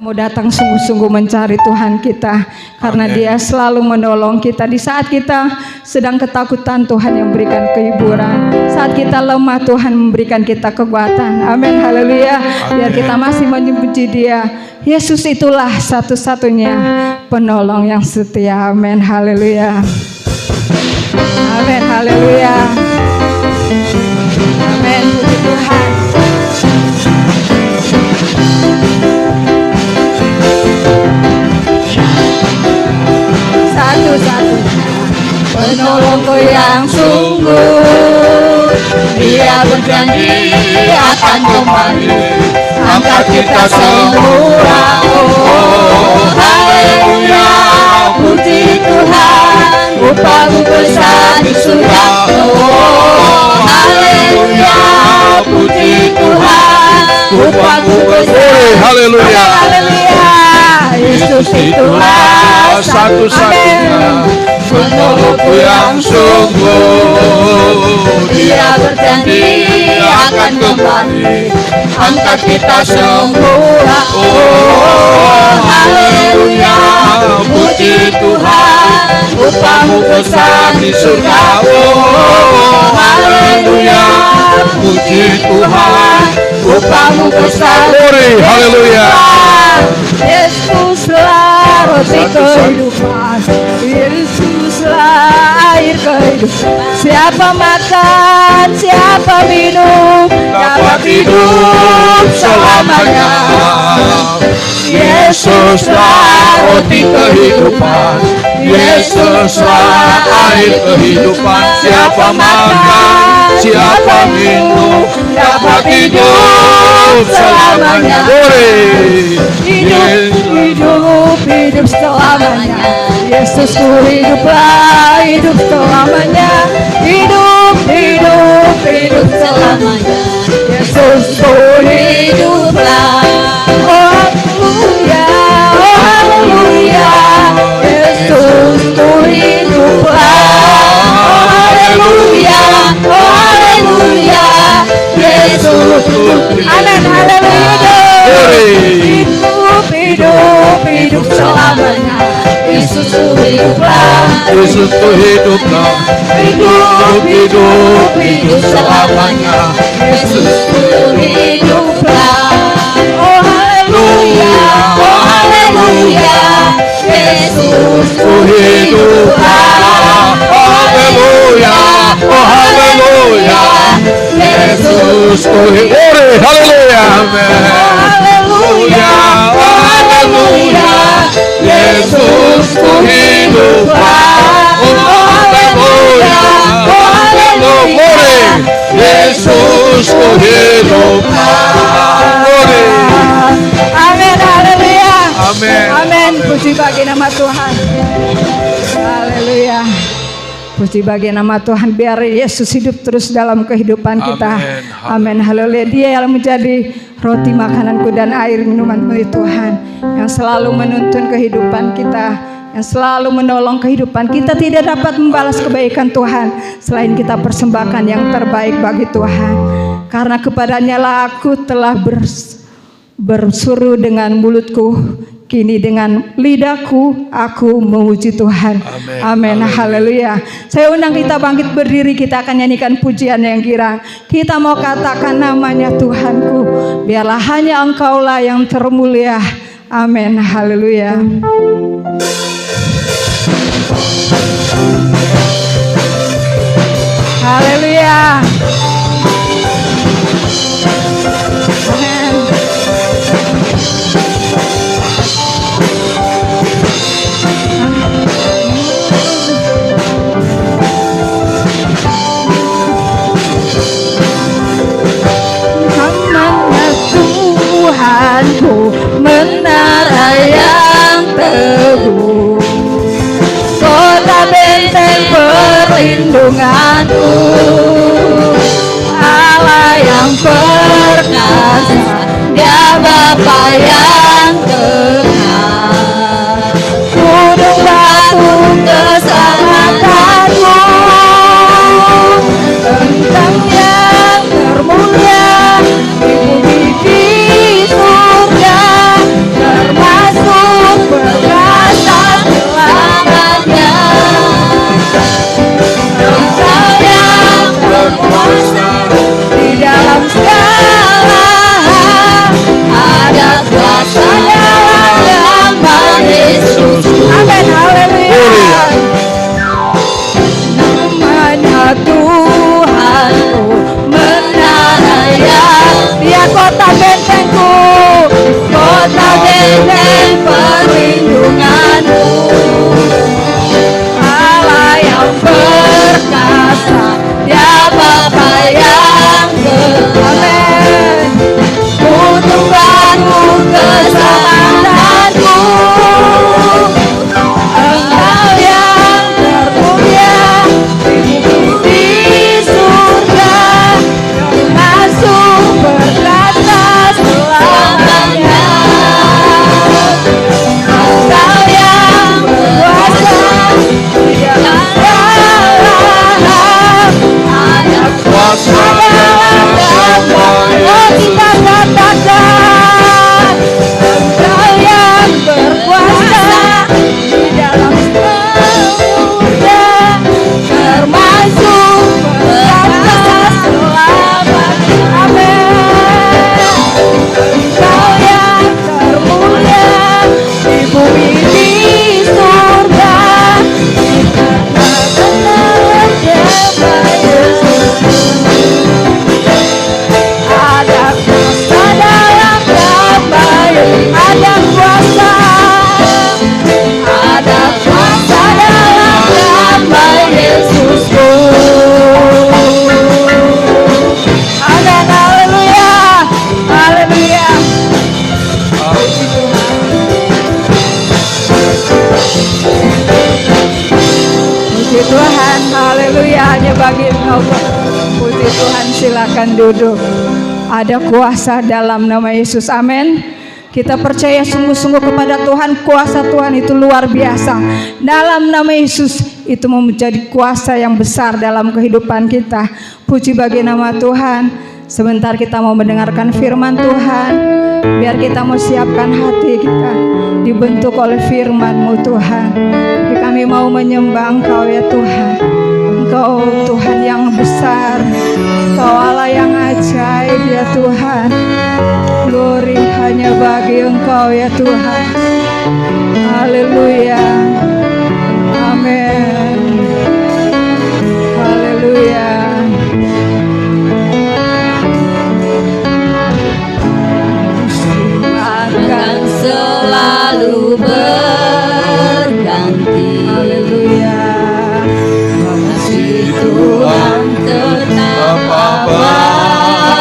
Mau datang sungguh-sungguh mencari Tuhan kita, karena Dia selalu menolong kita. Di saat kita sedang ketakutan, Tuhan yang memberikan kehiburan. Saat kita lemah, Tuhan memberikan kita kekuatan. Amin, haleluya. Biar kita masih memuji Dia. Yesus itulah satu-satunya penolong yang setia. Amin, haleluya. Amin, haleluya. Amin, puji Tuhan. Satu-satunya penolongku yang sungguh, Dia berjanji akan kembali angkat kita semua. Oh, haleluya, puji Tuhan, upahmu besar di surga. Oh, haleluya, puji Tuhan, upahmu besar. Haleluya, haleluya. Yesus itulah satu-satunya penolongku yang sungguh, Dia berjanji akan kembali angkat kita semua. Oh, haleluya, puji Tuhan, upahmu besar di surga. Oh, haleluya, puji Tuhan, upahmu besar. Haleluya. Yesuslah roti kehidupan, Yesuslah air kehidupan. Siapa makan, siapa minum, dapat hidup selamanya. Yesuslah roti kehidupan, Yesuslah air kehidupan. Siapa makan, siapa minum, dapat hidup selamanya. Hidup selamanya. Yesusku hiduplah, hidup selamanya. Hidup selamanya. Yesusku hiduplah. Oh haleluya, oh haleluya. Yesusku hiduplah. Oh haleluya, oh haleluya. Yesusku. Amin, haleluya. Hidup selamanya. Yesusku hiduplah, Yesusku hiduplah. hidup selamanya. Yesusku hiduplah. Oh haleluya, oh haleluya. Yesusku hiduplah. Oh haleluya, oh haleluya. Yesusku hiduplah. Haleluya, amin. Haleluya, oh haleluya. Yesusku hiduplah. Oh haleluya, oh haleluya. Yesusku hiduplah. Amin, haleluya. Amin. Amin, puji bagi nama Tuhan. Haleluya. Puji bagi nama Tuhan. Biar Yesus hidup terus dalam kehidupan kita. Amin, haleluya. Dia yang menjadi roti makananku dan air minumanku, Tuhan, yang selalu menuntun kehidupan kita, yang selalu menolong kehidupan kita. Tidak dapat membalas kebaikan Tuhan selain kita persembahkan yang terbaik bagi Tuhan. Karena kepadanya lah aku telah bersuruh dengan mulutku, kini dengan lidahku aku memuji Tuhan. Amin, haleluya. Saya undang kita bangkit berdiri, kita akan nyanyikan pujian yang girang. Kita mau katakan namanya Tuhanku, biarlah hanya Engkaulah yang termulia. Amin, haleluya. Haleluya. Tuhanku menara yang teguh, kota benteng perlindunganku. silakan duduk. Ada kuasa dalam nama Yesus, amin. Kita percaya sungguh-sungguh kepada Tuhan, kuasa Tuhan itu luar biasa. Dalam nama Yesus itu menjadi kuasa yang besar dalam kehidupan kita. Puji bagi nama Tuhan. Sebentar kita mau mendengarkan firman Tuhan. Biar kita mau siapkan hati kita dibentuk oleh firman-Mu Tuhan. Tapi kami mau menyembah Engkau ya Tuhan. Engkau Tuhan yang besar, Engkau Allah yang ajaib ya Tuhan. Glory hanya bagi Engkau ya Tuhan. Haleluya. Amin. Haleluya. Akan selalu berganti. Haleluya. Kasih Tuhan tetap abadi,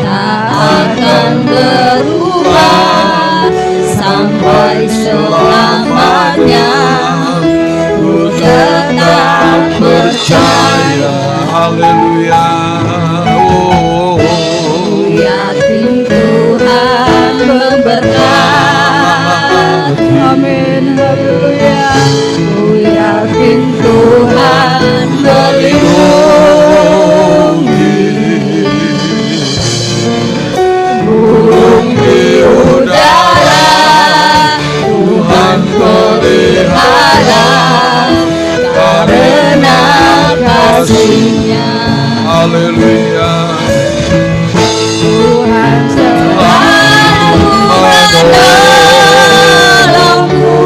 tak akan berubah sampai selamanya. Ku tetap percaya. Haleluya. Ku yakin Tuhan memberkati. Amin. Haleluya. Ku yakin Tuhan melindungi. Burung di udara Tuhan pelihara, karena kasih-Nya. Haleluya. Tuhan selalu menolongku,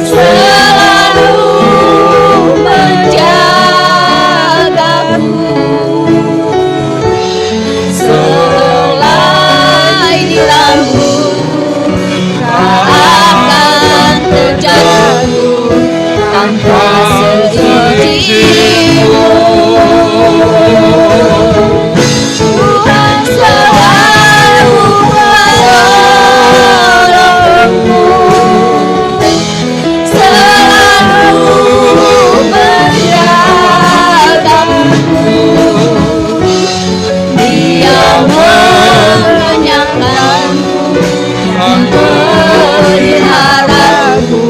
selalu menjagaku. Selai di lampu tak akan terjatuh tanpa seizin-Mu. Tuhan selalu menolongku, selalu menjagaku. Dia mengenyangkanku, memeliharaku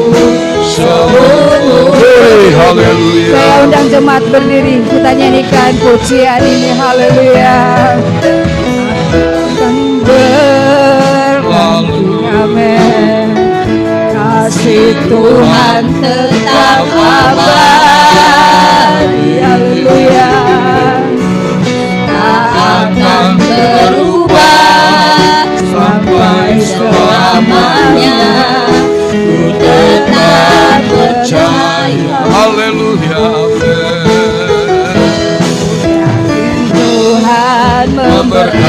seumur. Haleluya. Saya undang jemaat berdiri, kita nyanyikan pujian ini. Haleluya. Akan berlalu. Amin. Kasih Tuhan tetap abadi, Haleluya. tak akan berubah sampai selamanya. Ku tetap percaya. Haleluya. Tuhan memberkati.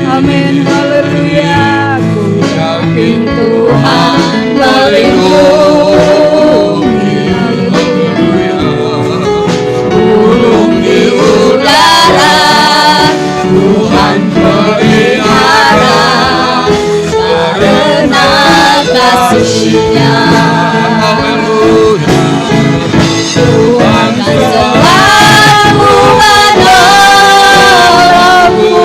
Amin. Haleluya. Ku yakin Tuhan melindungi. Burung di udara Tuhan pelihara, karena kasih-Nya. Haleluya. Tuhan selalu menolongku,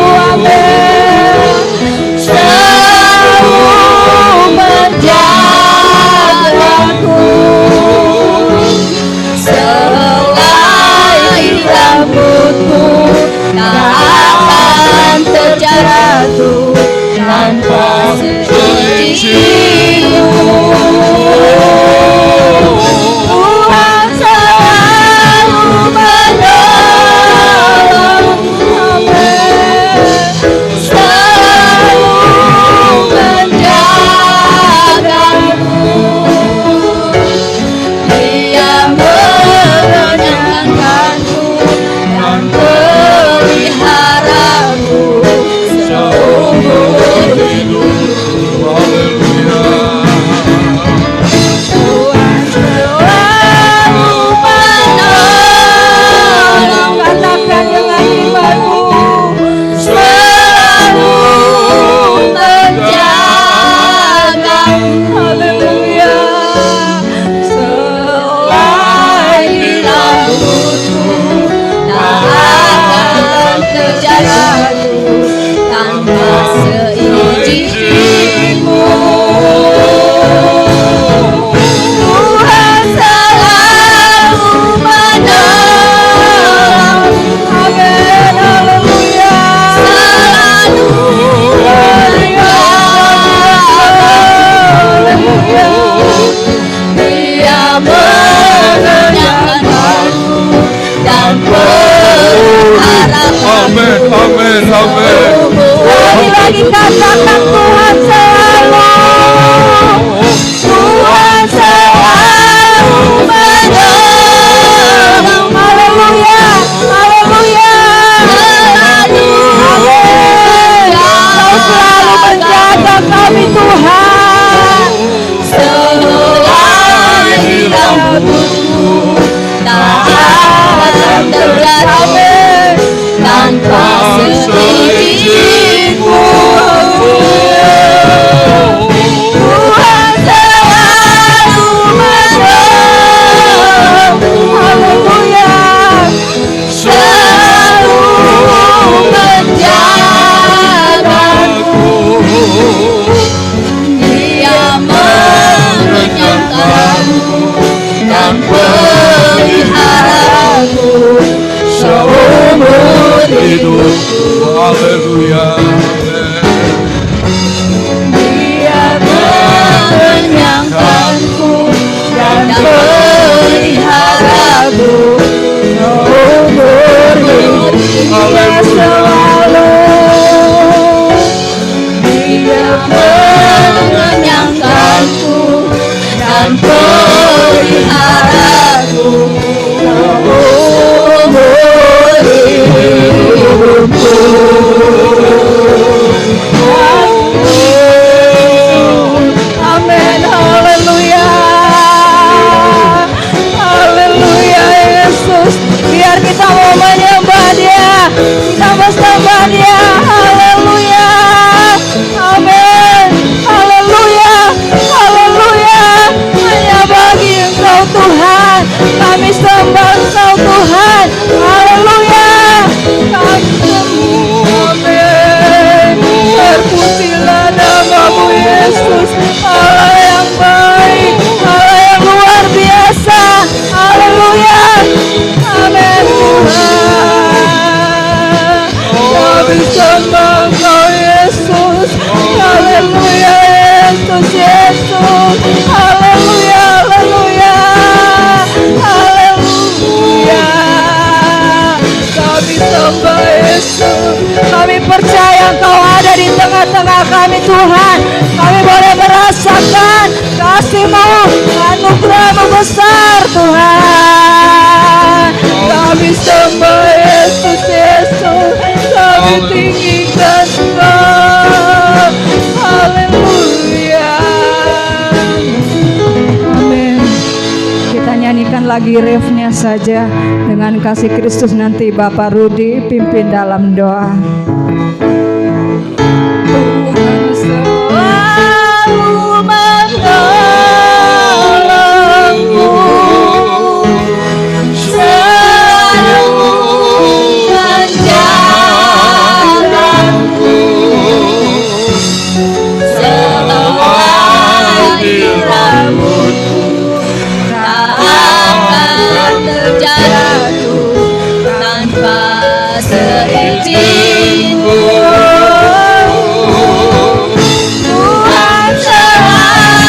Amin, amin, amin. Lagi katakan Tuhan selalu, Tuhan selalu menolong. Haleluya, haleluya. Amin. Kau selalu menjaga kami Tuhan. Selagi rambutku tak akan terjadi tanpa seizinku. Tuhan selalu menolong. Haleluya. Selalu menjagaku. Dia mengenyangkanku dan peliharaku seumur hidupku. Haleluya. Dia mengenyangkanku dan peliharaku seumur hidupku. Dia selalu. Dia mengenyangkanku dan peliharaku seumur hidupku. Amin, haleluya. Haleluya Yesus. Biar kita mau menyembah Dia, kita mau sembah Dia. Haleluya. Amin. Haleluya. Haleluya. Hanya bagi Engkau Tuhan kami sembah Engkau Tuhan. Haleluya. Kami sembah. Amin. Terpujilah nama-Mu Yesus, Allah yang baik, Allah yang luar biasa. Haleluya. Amin Tuhan. Kami sembah Engkau Yesus. Haleluya Yesus, Yesus. Haleluya, haleluya. Haleluya. Kami sembah Yesus. Kami percaya Engkau ada di tengah-tengah kami Tuhan. Kami boleh merasakan kasih-Mu, anugerah-Mu besar Tuhan. Kami sembah Yesus, Yesus. Kami tinggikan Engkau. Haleluya. Amin. Kita nyanyikan lagi refnya saja. Dengan kasih Kristus nanti Bapak Rudi pimpin dalam doa. Tuhan selalu menolongku, selalu menjagaku. Selagi rambutku tak akan terjatuh tanpa seizinku. Tuhan selalu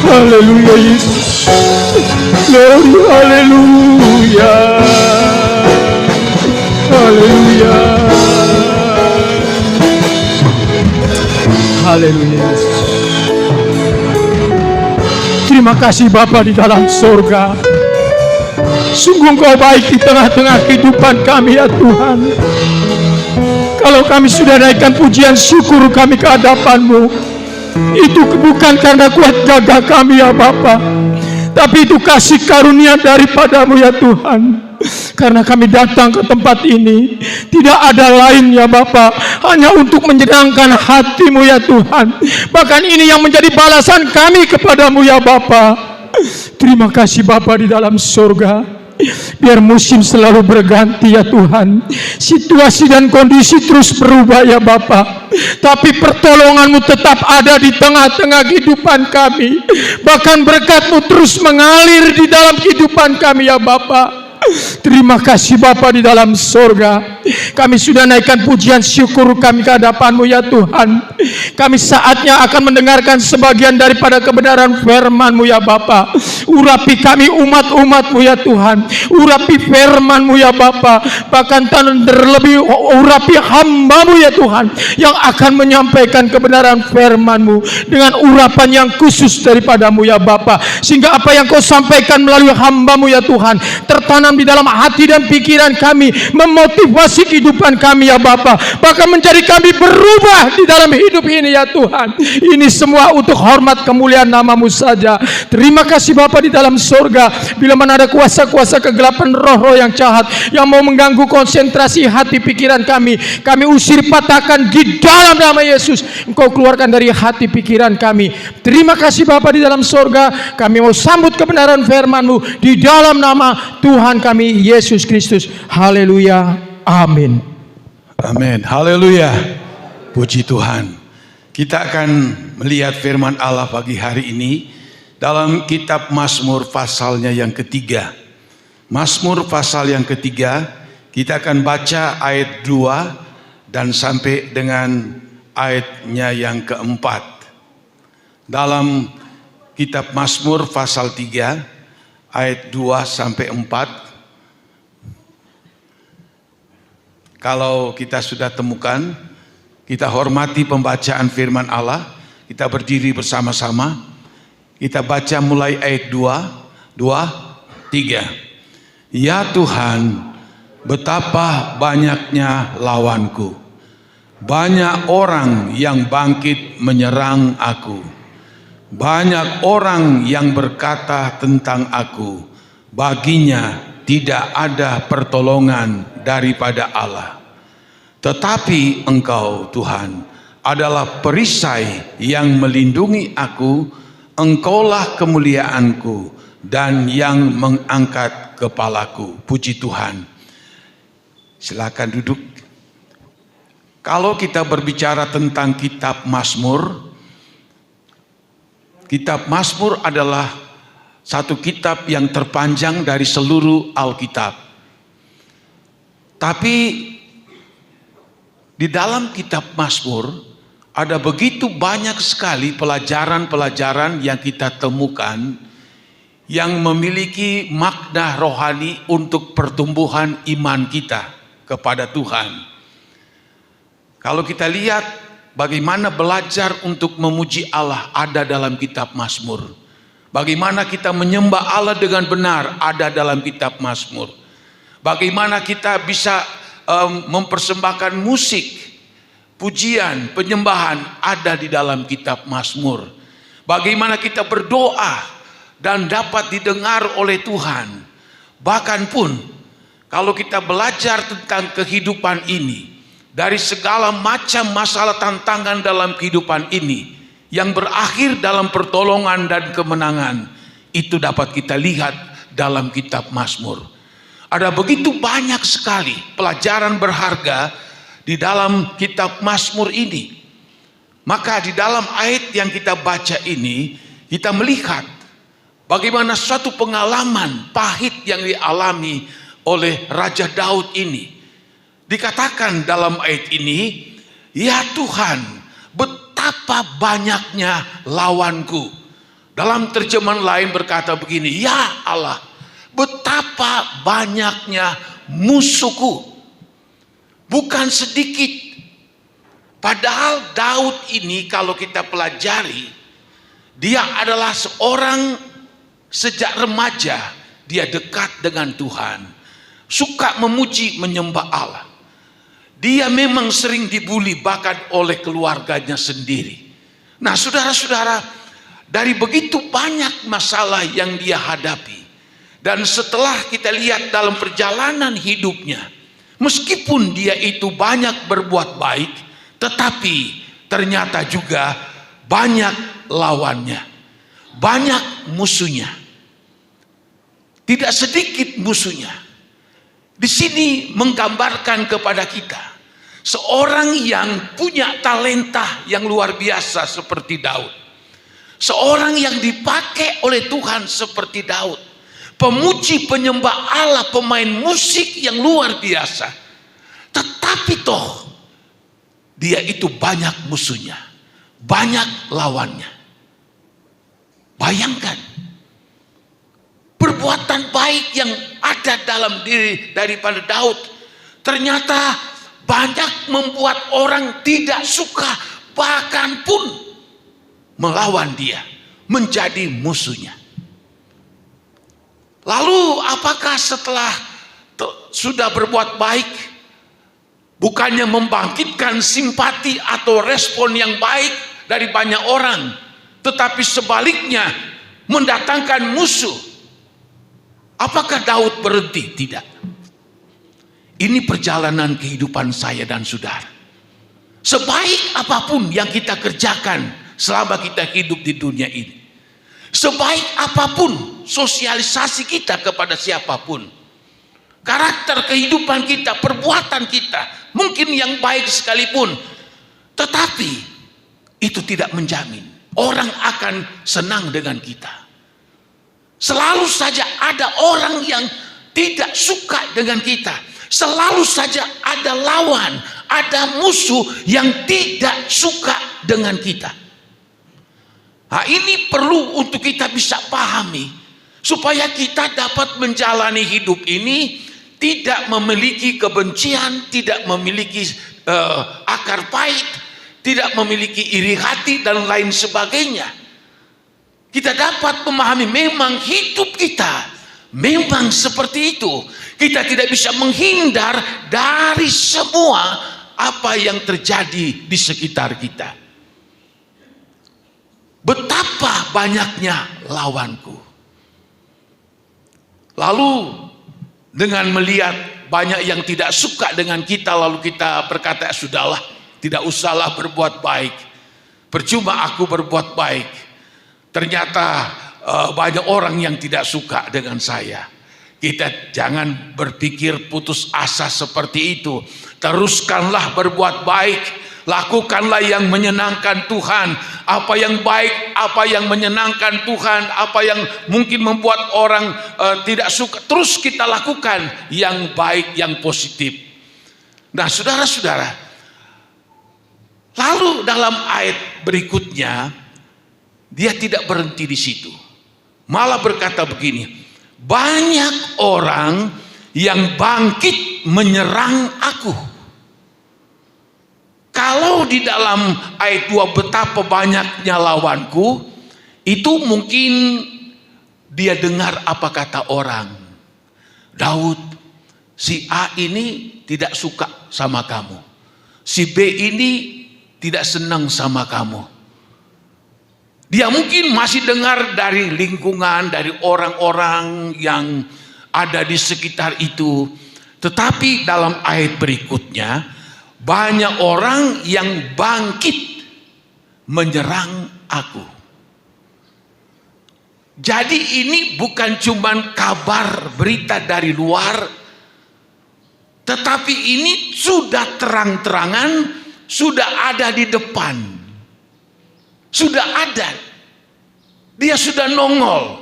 Haleluya Yesus. Glory, haleluya. Haleluya. Haleluya Yesus. Terima kasih Bapa di dalam surga. Sungguh Engkau baik di tengah-tengah kehidupan kami ya Tuhan. Kalau kami sudah naikkan pujian syukur kami ke hadapan-Mu, itu bukan karena kuat gagah kami ya Bapa, tapi itu kasih karunia daripada-Mu ya Tuhan. Karena kami datang ke tempat ini tidak ada lain ya Bapa, hanya untuk menyenangkan hati-Mu ya Tuhan. Bahkan ini yang menjadi balasan kami kepada-Mu ya Bapa. Terima kasih Bapa di dalam surga. Biar musim selalu berganti ya Tuhan, situasi dan kondisi terus berubah ya Bapa, tapi pertolongan-Mu tetap ada di tengah-tengah kehidupan kami. Bahkan berkat-Mu terus mengalir di dalam kehidupan kami ya Bapa. Terima kasih Bapa di dalam surga. Kami sudah naikkan pujian syukur kami ke hadapan-Mu ya Tuhan. Kami saatnya akan mendengarkan sebagian daripada kebenaran firman-Mu ya Bapa. Urapi kami umat-umat-Mu ya Tuhan. Urapi firman-Mu ya Bapa. Bahkan terlebih urapi hamba-Mu ya Tuhan, yang akan menyampaikan kebenaran firman-Mu dengan urapan yang khusus daripada-Mu ya Bapa. Sehingga apa yang Kau sampaikan melalui hamba-Mu ya Tuhan tertanam di dalam hati dan pikiran kami, memotivasi kehidupan kami ya Bapa, bahkan menjadi kami berubah di dalam hidup ini ya Tuhan. Ini semua untuk hormat kemuliaan nama-Mu saja. Terima kasih Bapa di dalam surga. Bila mana ada kuasa-kuasa kegelapan, roh-roh yang jahat yang mau mengganggu konsentrasi hati pikiran kami usir, patahkan di dalam nama Yesus. Engkau keluarkan dari hati pikiran kami. Terima kasih Bapa di dalam surga. Kami mau sambut kebenaran firman-Mu di dalam nama Tuhan kami Yesus Kristus. Haleluya. Amin. Amin. Haleluya. Puji Tuhan. Kita akan melihat firman Allah pagi hari ini dalam kitab Mazmur pasalnya yang ketiga. Mazmur pasal yang ketiga, kita akan baca ayat 2 dan sampai dengan ayatnya yang keempat. Dalam kitab Mazmur pasal 3 ayat 2 sampai 4. Kalau kita sudah temukan, kita hormati pembacaan firman Allah. Kita berdiri bersama-sama. Kita baca mulai ayat 2, 3. Ya Tuhan, betapa banyaknya lawanku. Banyak orang yang bangkit menyerang aku. Banyak orang yang berkata tentang aku, baginya tidak ada pertolongan daripada Allah. Tetapi Engkau Tuhan adalah perisai yang melindungi aku. Engkaulah kemuliaanku dan yang mengangkat kepalaku. Puji Tuhan. Silakan duduk. Kalau kita berbicara tentang kitab Mazmur, kitab Mazmur adalah satu kitab yang terpanjang dari seluruh Alkitab. Tapi di dalam kitab Mazmur ada begitu banyak sekali pelajaran-pelajaran yang kita temukan yang memiliki makna rohani untuk pertumbuhan iman kita kepada Tuhan. Kalau kita lihat bagaimana belajar untuk memuji Allah ada dalam kitab Mazmur. Bagaimana kita menyembah Allah dengan benar ada dalam kitab Mazmur. Bagaimana kita bisa mempersembahkan musik, pujian, penyembahan ada di dalam kitab Mazmur. Bagaimana kita berdoa dan dapat didengar oleh Tuhan. Bahkan pun kalau kita belajar tentang kehidupan ini, dari segala macam masalah tantangan dalam kehidupan ini yang berakhir dalam pertolongan dan kemenangan, itu dapat kita lihat dalam kitab Mazmur. Ada begitu banyak sekali pelajaran berharga di dalam kitab Mazmur ini. Maka di dalam ayat yang kita baca ini, kita melihat bagaimana suatu pengalaman pahit yang dialami oleh Raja Daud ini. Dikatakan dalam ayat ini, ya Tuhan, betapa banyaknya lawanku. Dalam terjemahan lain berkata begini, ya Allah, betapa banyaknya musuhku. Bukan sedikit. Padahal Daud ini kalau kita pelajari, dia adalah seorang sejak remaja, dia dekat dengan Tuhan. Suka memuji menyembah Allah. Dia memang sering dibuli bahkan oleh keluarganya sendiri. Nah saudara-saudara, dari begitu banyak masalah yang dia hadapi, dan setelah kita lihat dalam perjalanan hidupnya, meskipun dia itu banyak berbuat baik, tetapi ternyata juga banyak lawannya, banyak musuhnya. Tidak sedikit musuhnya. Di sini menggambarkan kepada kita seorang yang punya talenta yang luar biasa seperti Daud. Seorang yang dipakai oleh Tuhan seperti Daud. Pemuji penyembah Allah, pemain musik yang luar biasa. Tetapi toh dia itu banyak musuhnya, banyak lawannya. Bayangkan perbuatan baik yang ada dalam diri daripada Daud ternyata banyak membuat orang tidak suka, bahkan pun melawan dia, menjadi musuhnya. Lalu apakah setelah sudah berbuat baik, bukannya membangkitkan simpati atau respon yang baik dari banyak orang, tetapi sebaliknya mendatangkan musuh? Apakah Daud berhenti? Tidak. Ini perjalanan kehidupan saya dan saudara. Sebaik apapun yang kita kerjakan selama kita hidup di dunia ini, sebaik apapun sosialisasi kita kepada siapapun, karakter kehidupan kita, perbuatan kita, mungkin yang baik sekalipun, tetapi itu tidak menjamin orang akan senang dengan kita. Selalu saja ada orang yang tidak suka dengan kita. Selalu saja ada lawan, ada musuh yang tidak suka dengan kita. Nah, ini perlu untuk kita bisa pahami, supaya kita dapat menjalani hidup ini tidak memiliki kebencian, tidak memiliki akar pahit, tidak memiliki iri hati dan lain sebagainya. Kita dapat memahami memang hidup kita memang seperti itu. Kita tidak bisa menghindar dari semua apa yang terjadi di sekitar kita. Betapa banyaknya lawanku. Lalu dengan melihat banyak yang tidak suka dengan kita, lalu kita berkata, sudahlah, tidak usahlah berbuat baik. Percuma aku berbuat baik. Ternyata banyak orang yang tidak suka dengan saya. Kita jangan berpikir putus asa seperti itu. Teruskanlah berbuat baik. Lakukanlah yang menyenangkan Tuhan. Apa yang baik, apa yang menyenangkan Tuhan, apa yang mungkin membuat orang tidak suka, terus kita lakukan yang baik, yang positif. Nah saudara-saudara, lalu dalam ayat berikutnya, dia tidak berhenti di situ. Malah berkata begini, banyak orang yang bangkit menyerang aku. Kalau di dalam ayat 2 betapa banyaknya lawanku, itu mungkin dia dengar apa kata orang. Daud, si A ini tidak suka sama kamu. Si B ini tidak senang sama kamu. Dia mungkin masih dengar dari lingkungan, dari orang-orang yang ada di sekitar itu. Tetapi dalam ayat berikutnya, banyak orang yang bangkit menyerang aku. Jadi ini bukan cuma kabar berita dari luar, tetapi ini sudah terang-terangan, sudah ada di depan. Sudah ada. Dia sudah nongol.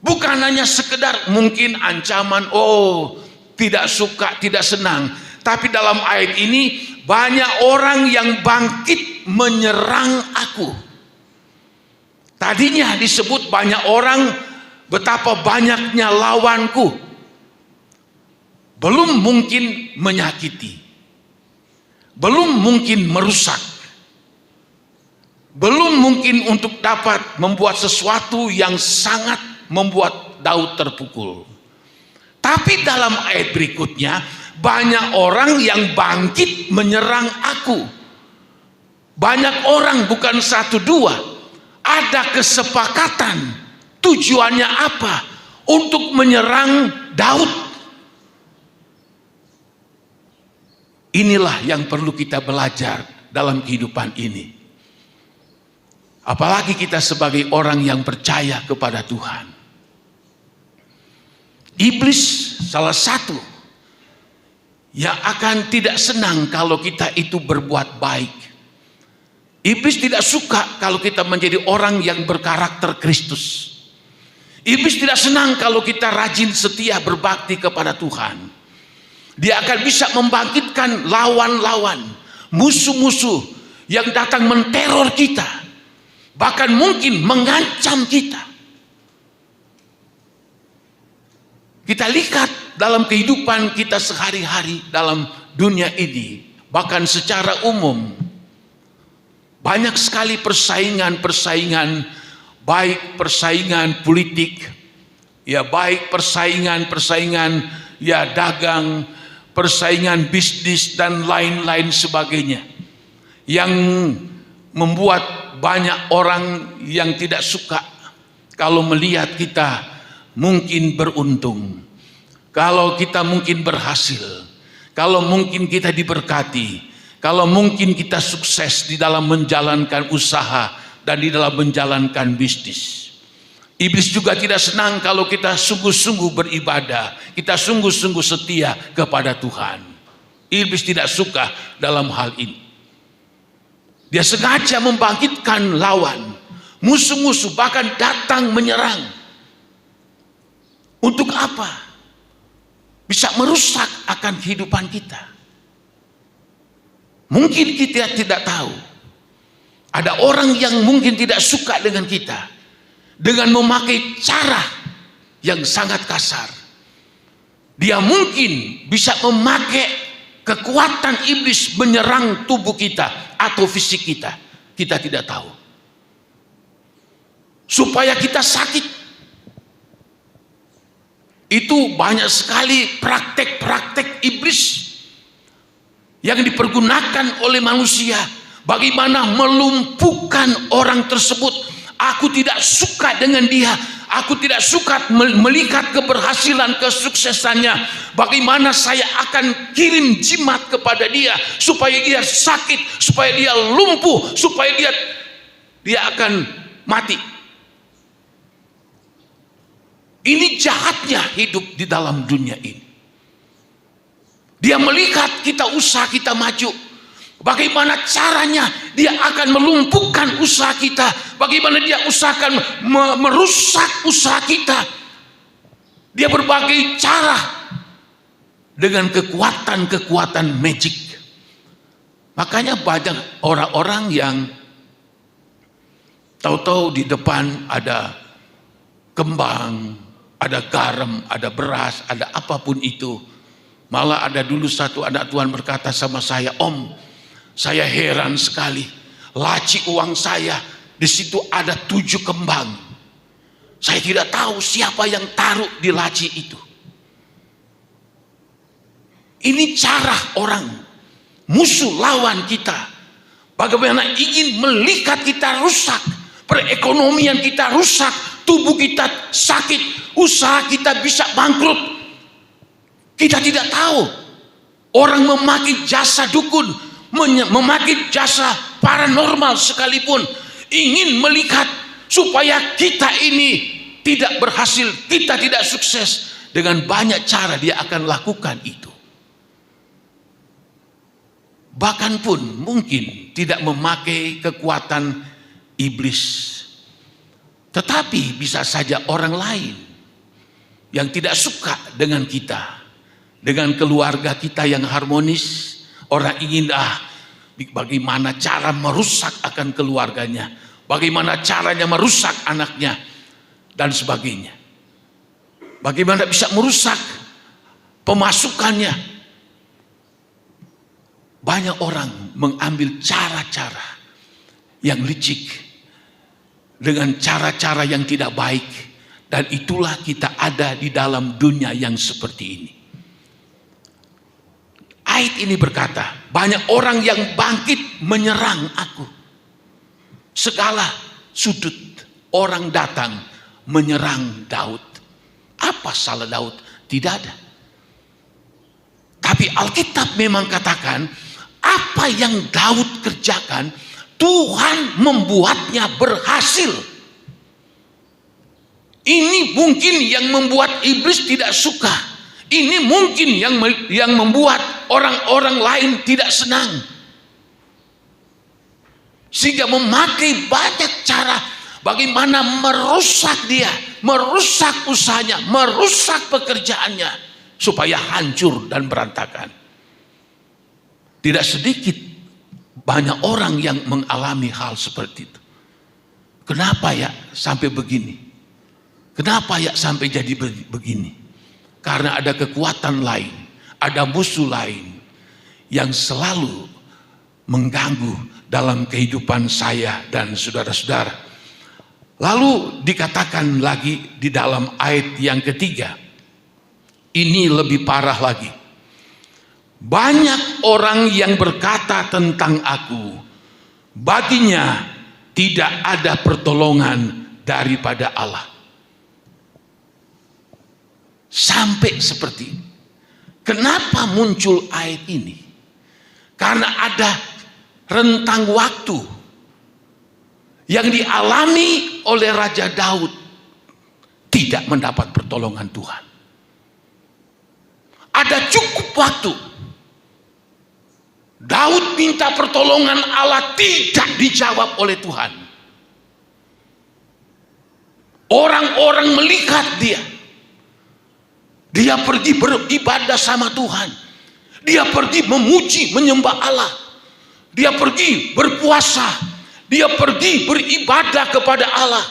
Bukan hanya sekedar mungkin ancaman, oh tidak suka, tidak senang. Tapi dalam ayat ini banyak orang yang bangkit menyerang aku. Tadinya disebut banyak orang, betapa banyaknya lawanku. Belum mungkin menyakiti, belum mungkin merusak, belum mungkin untuk dapat membuat sesuatu yang sangat membuat Daud terpukul. Tapi dalam ayat berikutnya, banyak orang yang bangkit menyerang aku. Banyak orang, bukan satu dua. Ada kesepakatan. Tujuannya apa? Untuk menyerang Daud. Inilah yang perlu kita belajar dalam kehidupan ini. Apalagi kita sebagai orang yang percaya kepada Tuhan. Iblis salah satu yang akan tidak senang kalau kita itu berbuat baik. Iblis tidak suka kalau kita menjadi orang yang berkarakter Kristus. Iblis tidak senang kalau kita rajin setia berbakti kepada Tuhan. Dia akan bisa membangkitkan lawan-lawan, musuh-musuh yang datang menteror kita, bahkan mungkin mengancam kita. Kita lihat dalam kehidupan kita sehari-hari dalam dunia ini, bahkan secara umum, banyak sekali persaingan-persaingan, baik persaingan politik, ya baik persaingan ya dagang, persaingan bisnis dan lain-lain sebagainya, yang membuat banyak orang yang tidak suka kalau melihat kita mungkin beruntung, kalau kita mungkin berhasil, kalau mungkin kita diberkati, kalau mungkin kita sukses di dalam menjalankan usaha dan di dalam menjalankan bisnis. Iblis juga tidak senang kalau kita sungguh-sungguh beribadah, kita sungguh-sungguh setia kepada Tuhan. Iblis tidak suka dalam hal ini. Dia sengaja membangkitkan lawan, musuh-musuh, bahkan datang menyerang. Untuk apa? Bisa merusak akan kehidupan kita. Mungkin kita tidak tahu. Ada orang yang mungkin tidak suka dengan kita, dengan memakai cara yang sangat kasar. Dia mungkin bisa memakai kekuatan iblis menyerang tubuh kita atau fisik kita. Kita tidak tahu. Supaya kita sakit. Itu banyak sekali praktek-praktek iblis yang dipergunakan oleh manusia. Bagaimana melumpuhkan orang tersebut. Aku tidak suka dengan dia. Aku tidak suka melihat keberhasilan, kesuksesannya. Bagaimana saya akan kirim jimat kepada dia supaya dia sakit, supaya dia lumpuh, supaya dia akan mati. Ini jahatnya hidup di dalam dunia ini. Dia melihat kita usaha kita maju. Bagaimana caranya dia akan melumpuhkan usaha kita. Bagaimana dia usahakan merusak usaha kita. Dia berbagai cara dengan kekuatan-kekuatan magic. Makanya banyak orang-orang yang tahu-tahu di depan ada kembang, ada garam, ada beras, ada apapun itu. Malah ada dulu satu anak Tuhan berkata sama saya, "Om, saya heran sekali. Laci uang saya, di situ ada 7 kembang. Saya tidak tahu siapa yang taruh di laci itu." Ini cara orang, musuh lawan kita. Bagaimana ingin melihat kita rusak, perekonomian kita rusak, tubuh kita sakit, usaha kita bisa bangkrut. Kita tidak tahu. Orang memakai jasa dukun, memakai jasa paranormal sekalipun, ingin melihat supaya kita ini tidak berhasil, kita tidak sukses. Dengan banyak cara dia akan lakukan itu. Bahkan pun mungkin tidak memakai kekuatan iblis. Tetapi bisa saja orang lain yang tidak suka dengan kita, dengan keluarga kita yang harmonis. Orang ingin bagaimana cara merusak akan keluarganya, bagaimana caranya merusak anaknya, dan sebagainya. Bagaimana bisa merusak pemasukannya. Banyak orang mengambil cara-cara yang licik dengan cara-cara yang tidak baik, dan itulah kita ada di dalam dunia yang seperti ini. Ayat ini berkata, banyak orang yang bangkit menyerang aku. Segala sudut orang datang menyerang Daud. Apa salah Daud? Tidak ada. Tapi Alkitab memang katakan, apa yang Daud kerjakan, Tuhan membuatnya berhasil. Ini mungkin yang membuat iblis tidak suka. Ini mungkin yang membuat orang-orang lain tidak senang. Sehingga memakai banyak cara bagaimana merusak dia, merusak usahanya, merusak pekerjaannya, supaya hancur dan berantakan. Tidak sedikit banyak orang yang mengalami hal seperti itu. Kenapa ya sampai begini? Kenapa ya sampai jadi begini? Karena ada kekuatan lain, ada musuh lain yang selalu mengganggu dalam kehidupan saya dan saudara-saudara. Lalu dikatakan lagi di dalam ayat yang ketiga, ini lebih parah lagi. Banyak orang yang berkata tentang aku, baginya tidak ada pertolongan daripada Allah. Sampai seperti ini. Kenapa muncul ayat ini? Karena ada rentang waktu yang dialami oleh Raja Daud tidak mendapat pertolongan Tuhan. Ada cukup waktu Daud minta pertolongan Allah, tidak dijawab oleh Tuhan. Orang-orang melihat dia. Dia pergi beribadah sama Tuhan. Dia pergi memuji, menyembah Allah. Dia pergi berpuasa. Dia pergi beribadah kepada Allah.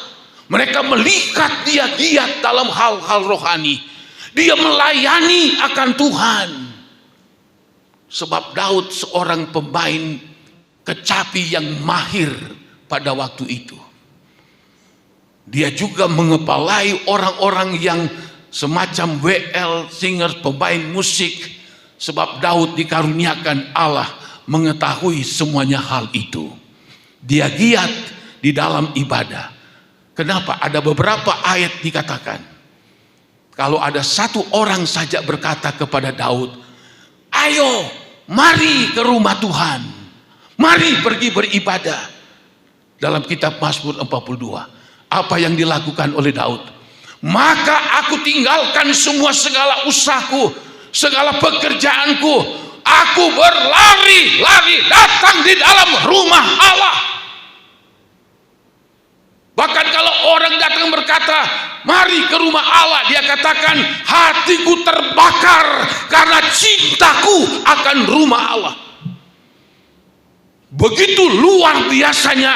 Mereka melihat dia giat dalam hal-hal rohani. Dia melayani akan Tuhan. Sebab Daud seorang pemain kecapi yang mahir pada waktu itu. Dia juga mengepalai orang-orang yang semacam WL, singer, pemain musik. Sebab Daud dikaruniakan Allah mengetahui semuanya hal itu. Dia giat di dalam ibadah. Kenapa? Ada beberapa ayat dikatakan, kalau ada satu orang saja berkata kepada Daud, ayo mari ke rumah Tuhan, mari pergi beribadah. Dalam kitab Mazmur 42, apa yang dilakukan oleh Daud? Maka aku tinggalkan semua segala usahaku, segala pekerjaanku, aku berlari-lari datang di dalam rumah Allah. Bahkan kalau orang datang berkata, mari ke rumah Allah, dia katakan, hatiku terbakar karena cintaku akan rumah Allah. Begitu luar biasanya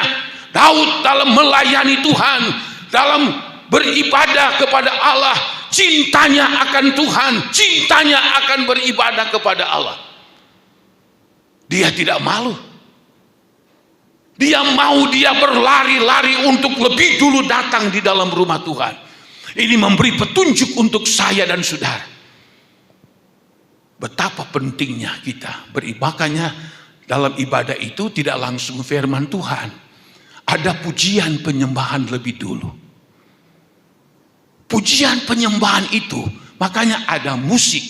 Daud dalam melayani Tuhan, dalam beribadah kepada Allah, cintanya akan Tuhan, cintanya akan beribadah kepada Allah. Dia tidak malu. Dia mau dia berlari-lari untuk lebih dulu datang di dalam rumah Tuhan. Ini memberi petunjuk untuk saya dan saudara. Betapa pentingnya kita beribadah. Dalam ibadah itu tidak langsung firman Tuhan. Ada pujian penyembahan lebih dulu. Pujian penyembahan itu, makanya ada musik,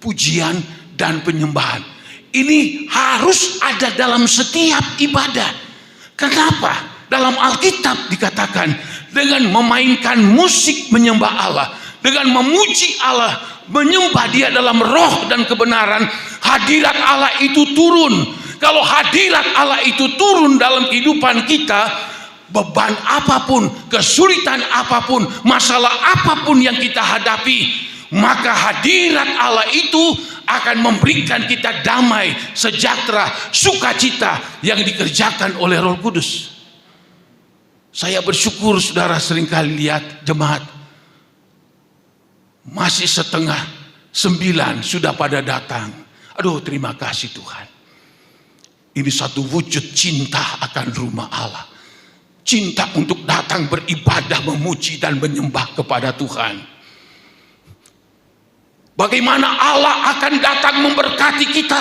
pujian dan penyembahan. Ini harus ada dalam setiap ibadah. Kenapa? Dalam Alkitab dikatakan, dengan memainkan musik menyembah Allah, dengan memuji Allah, menyembah Dia dalam roh dan kebenaran, hadirat Allah itu turun. Kalau hadirat Allah itu turun dalam kehidupan kita, beban apapun, kesulitan apapun, masalah apapun yang kita hadapi, maka hadirat Allah itu akan memberikan kita damai, sejahtera, sukacita yang dikerjakan oleh Roh Kudus. Saya bersyukur saudara seringkali lihat jemaat masih 8:30 sudah pada datang. Aduh, terima kasih Tuhan. Ini satu wujud cinta akan rumah Allah. Cinta untuk datang beribadah, memuji dan menyembah kepada Tuhan. Bagaimana Allah akan datang memberkati kita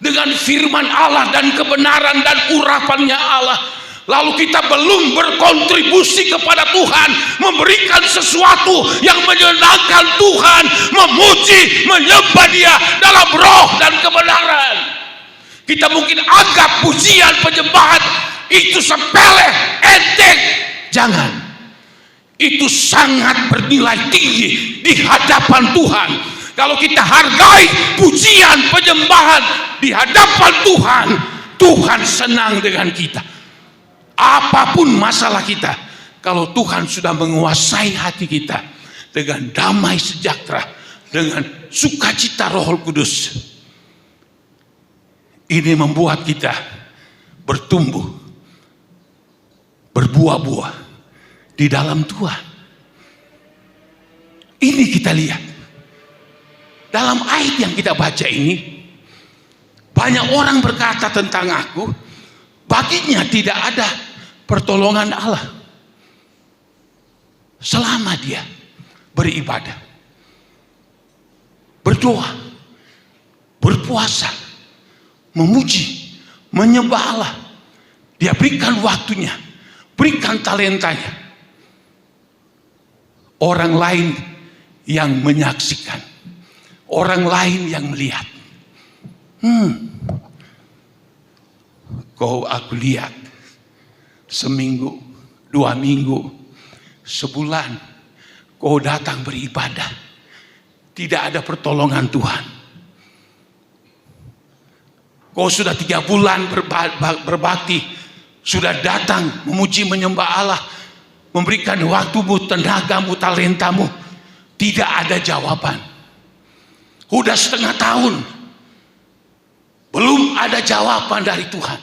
dengan firman Allah dan kebenaran dan urapannya Allah. Lalu kita belum berkontribusi kepada Tuhan, memberikan sesuatu yang menyenangkan Tuhan, memuji, menyembah Dia dalam roh dan kebenaran. Kita mungkin anggap pujian penyembahan itu sepele, enteng. Jangan. Itu sangat bernilai tinggi di hadapan Tuhan. Kalau kita hargai pujian penyembahan di hadapan Tuhan, Tuhan senang dengan kita. Apapun masalah kita, kalau Tuhan sudah menguasai hati kita dengan damai sejahtera, dengan sukacita Roh Kudus, ini membuat kita bertumbuh, berbuah-buah di dalam Tuhan. Ini kita lihat dalam ayat yang kita baca ini. Banyak orang berkata tentang aku, baginya tidak ada pertolongan Allah selama dia beribadah, berdoa, berpuasa, memuji, menyembah Allah. Dia berikan waktunya, berikan talentanya. Orang lain yang menyaksikan, orang lain yang melihat. Kau aku lihat seminggu, 2 minggu, sebulan kau datang beribadah, tidak ada pertolongan Tuhan. Kau sudah 3 bulan berbakti, sudah datang memuji menyembah Allah, memberikan waktumu, tenagamu, talentamu, tidak ada jawaban. Udah 1/2 tahun belum ada jawaban dari Tuhan.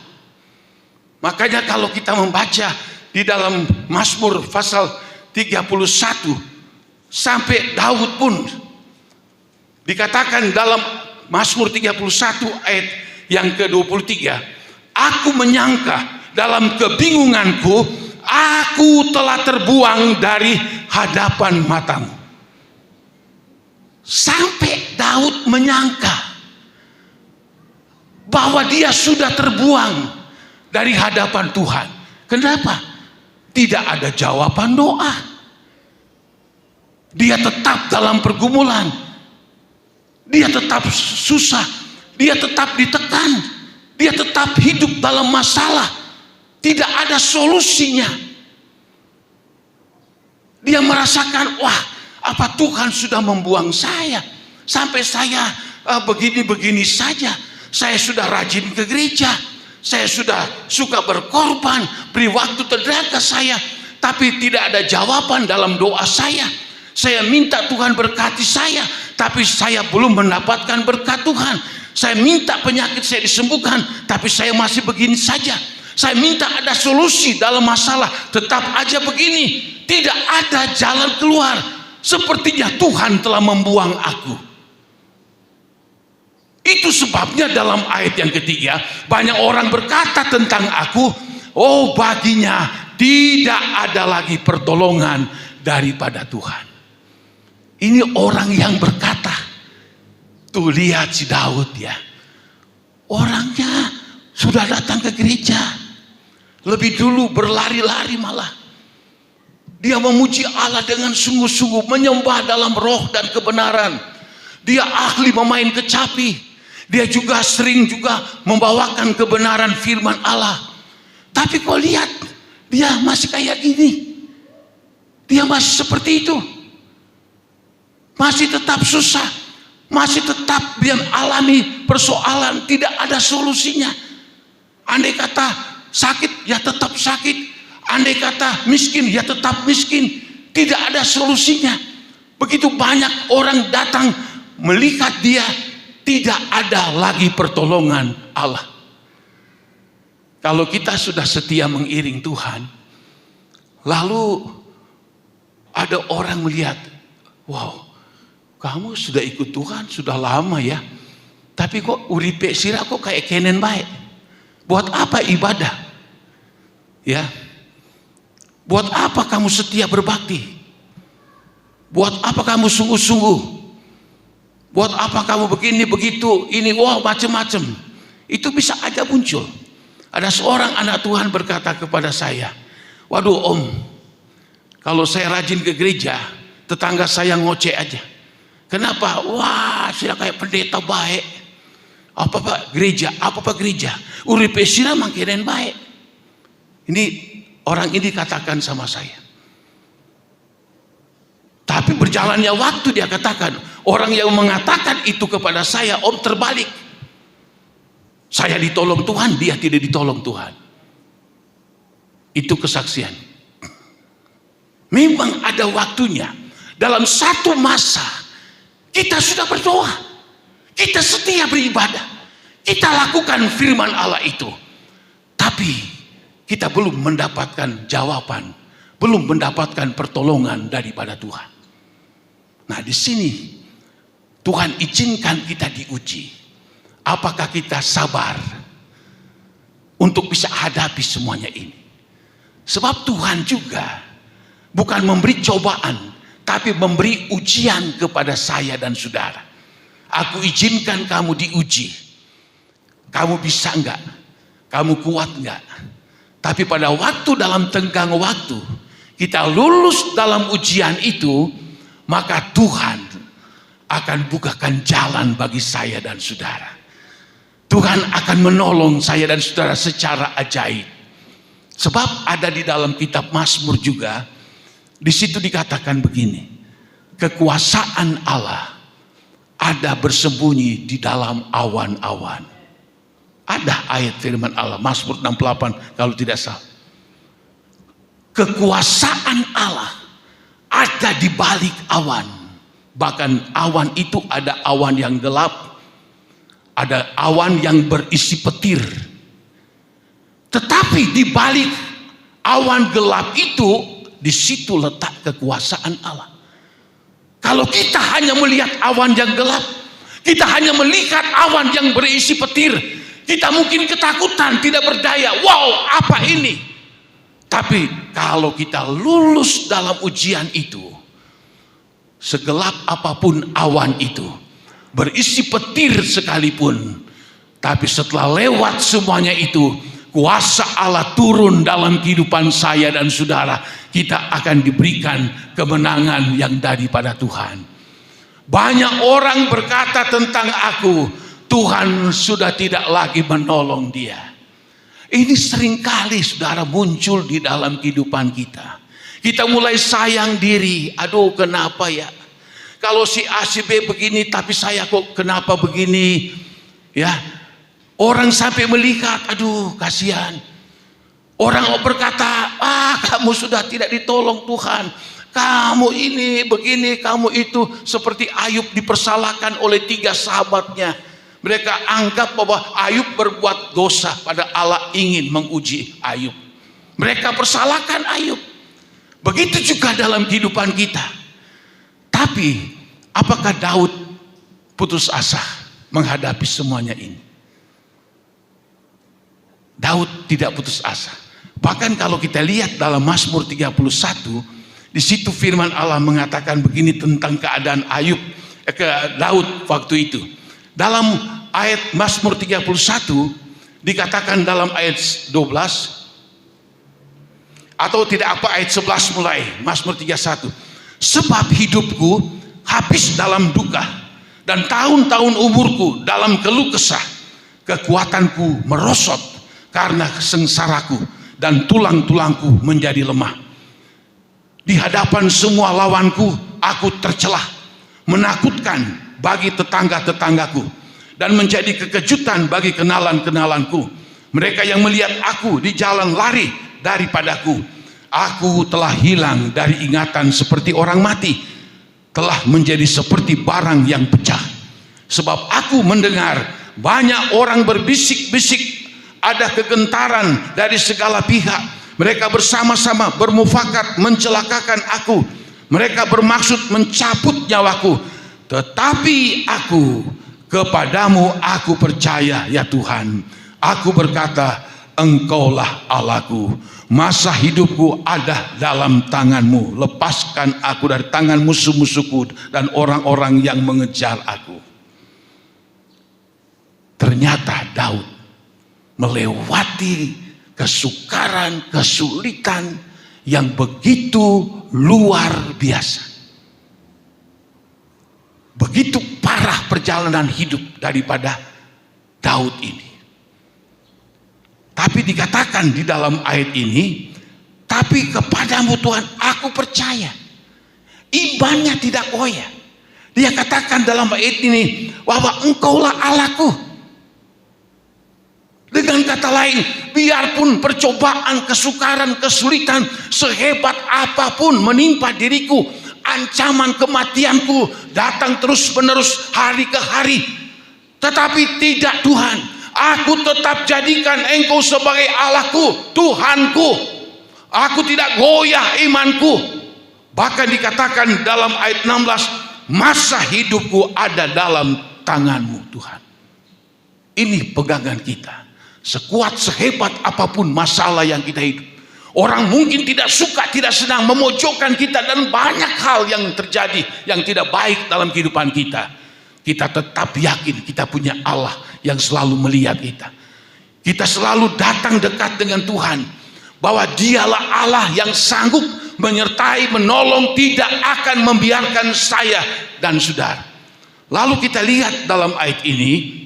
Makanya kalau kita membaca di dalam Mazmur pasal 31, sampai Daud pun dikatakan dalam Mazmur 31 ayat yang ke-23, aku menyangka dalam kebingunganku, aku telah terbuang dari hadapan matamu. Sampai Daud menyangka bahwa dia sudah terbuang dari hadapan Tuhan. Kenapa? Tidak ada jawaban doa. Dia tetap dalam pergumulan. Dia tetap susah. Dia tetap ditekan. Dia tetap hidup dalam masalah. Tidak ada solusinya. Dia merasakan, wah, apa Tuhan sudah membuang saya? Sampai saya begini-begini saja. Saya sudah rajin ke gereja, saya sudah suka berkorban, beri waktu tenaga saya, tapi tidak ada jawaban dalam doa saya. Saya minta Tuhan berkati saya, tapi saya belum mendapatkan berkat Tuhan. Saya minta penyakit saya disembuhkan, tapi saya masih begini saja. Saya minta ada solusi dalam masalah, tetap aja begini. Tidak ada jalan keluar. Sepertinya Tuhan telah membuang aku. Itu sebabnya dalam ayat yang ketiga, banyak orang berkata tentang aku, oh baginya tidak ada lagi pertolongan daripada Tuhan. Ini orang yang berkata. Tuh lihat si Daud ya, orangnya sudah datang ke gereja, lebih dulu berlari-lari malah. Dia memuji Allah dengan sungguh-sungguh, menyembah dalam roh dan kebenaran. Dia ahli memain kecapi. Dia juga sering juga membawakan kebenaran firman Allah. Tapi kau lihat, dia masih kayak gini. Dia masih seperti itu. Masih tetap susah. Masih tetap dia alami persoalan, tidak ada solusinya. Andai kata sakit, ya tetap sakit. Andai kata miskin, ya tetap miskin. Tidak ada solusinya. Begitu banyak orang datang melihat dia, tidak ada lagi pertolongan Allah. Kalau kita sudah setia mengiring Tuhan, lalu ada orang melihat, wow, kamu sudah ikut Tuhan sudah lama ya, tapi kok uripe sira kok kayak kenen baik. Buat apa ibadah? Ya, buat apa kamu setia berbakti? Buat apa kamu sungguh-sungguh? Buat apa kamu begini begitu? Ini wah macam-macam. Itu bisa aja muncul. Ada seorang anak Tuhan berkata kepada saya, waduh om, kalau saya rajin ke gereja, tetangga saya ngoceh aja. Kenapa? Wah, saya kayak pendeta baik. Apa pak gereja? Apa pak gereja? Uripe sira mangkenen baik. Ini orang ini katakan sama saya. Tapi berjalannya waktu dia katakan, orang yang mengatakan itu kepada saya, om terbalik. Saya ditolong Tuhan, dia tidak ditolong Tuhan. Itu kesaksian. Memang ada waktunya. Dalam satu masa kita sudah berdoa, kita setia beribadah, kita lakukan firman Allah itu, tapi kita belum mendapatkan jawaban, belum mendapatkan pertolongan daripada Tuhan. Nah, di sini Tuhan izinkan kita diuji. Apakah kita sabar untuk bisa hadapi semuanya ini? Sebab Tuhan juga bukan memberi cobaan, tapi memberi ujian kepada saya dan saudara. Aku izinkan kamu diuji. Kamu bisa enggak? Kamu kuat enggak? Tapi pada waktu dalam tenggang waktu kita lulus dalam ujian itu, maka Tuhan akan bukakan jalan bagi saya dan saudara. Tuhan akan menolong saya dan saudara secara ajaib. Sebab ada di dalam kitab Mazmur juga, di situ dikatakan begini, kekuasaan Allah ada bersembunyi di dalam awan-awan. Ada ayat firman Allah, Mazmur 68 kalau tidak salah. Kekuasaan Allah ada di balik awan. Bahkan awan itu ada awan yang gelap, ada awan yang berisi petir. Tetapi di balik awan gelap itu, di situ letak kekuasaan Allah. Kalau kita hanya melihat awan yang gelap, kita hanya melihat awan yang berisi petir, kita mungkin ketakutan, tidak berdaya. Wow, apa ini? Tapi kalau kita lulus dalam ujian itu, segelap apapun awan itu, berisi petir sekalipun, tapi setelah lewat semuanya itu, kuasa Allah turun dalam kehidupan saya dan saudara, kita akan diberikan kemenangan yang daripada Tuhan. Banyak orang berkata tentang aku, Tuhan sudah tidak lagi menolong dia. Ini seringkali saudara muncul di dalam kehidupan kita. Kita mulai sayang diri, aduh kenapa ya? Kalau si A, si B begini, tapi saya kok kenapa begini? Ya, orang sampai melihat, aduh kasihan. Orang berkata, kamu sudah tidak ditolong Tuhan. Kamu ini, begini, kamu itu. Seperti Ayub dipersalahkan oleh 3 sahabatnya. Mereka anggap bahwa Ayub berbuat dosa, pada Allah ingin menguji Ayub. Mereka persalahkan Ayub. Begitu juga dalam kehidupan kita. Tapi apakah Daud putus asa menghadapi semuanya ini? Daud tidak putus asa. Bahkan kalau kita lihat dalam Mazmur 31, di situ firman Allah mengatakan begini tentang keadaan Daud waktu itu. Dalam ayat Mazmur 31 dikatakan dalam ayat 12, atau tidak apa, ayat 11 mulai, Mazmur 31. Sebab hidupku habis dalam duka, dan tahun-tahun umurku dalam keluh kesah. Kekuatanku merosot karena sengsaraku, dan tulang-tulangku menjadi lemah. Di hadapan semua lawanku, aku tercelah, menakutkan bagi tetangga-tetanggaku, dan menjadi kekejutan bagi kenalan-kenalanku. Mereka yang melihat aku di jalan lari daripadaku. Aku telah hilang dari ingatan seperti orang mati. telah menjadi seperti barang yang pecah. Sebab aku mendengar banyak orang berbisik-bisik, ada kegentaran dari segala pihak. Mereka bersama-sama bermufakat mencelakakan aku. Mereka bermaksud mencabut nyawaku. Tetapi aku, kepadamu aku percaya ya Tuhan. Aku berkata, Engkaulah Allahku. Masa hidupku ada dalam tangan-Mu. Lepaskan aku dari tangan musuh-musuhku dan orang-orang yang mengejar aku. Ternyata Daud melewati kesukaran, kesulitan yang begitu luar biasa. Begitu parah perjalanan hidup daripada Daud ini. Tapi dikatakan di dalam ayat ini, tapi kepadamu Tuhan aku percaya. Imannya tidak goyah. Dia katakan dalam ayat ini bahwa Engkaulah Allahku. Dengan kata lain, biarpun percobaan, kesukaran, kesulitan sehebat apapun menimpa diriku, ancaman kematianku datang terus menerus hari ke hari, tetapi tidak Tuhan, aku tetap jadikan Engkau sebagai Allahku, Tuhanku. Aku tidak goyah imanku. Bahkan dikatakan dalam ayat 16, masa hidupku ada dalam tangan-Mu Tuhan. Ini pegangan kita. Sekuat sehebat apapun masalah yang kita hidup, orang mungkin tidak suka, tidak senang, memojokkan kita, dan banyak hal yang terjadi yang tidak baik dalam kehidupan kita. Kita tetap yakin kita punya Allah yang selalu melihat kita. Kita selalu datang dekat dengan Tuhan, bahwa Dialah Allah yang sanggup menyertai, menolong, tidak akan membiarkan saya dan saudara. Lalu kita lihat dalam ayat ini,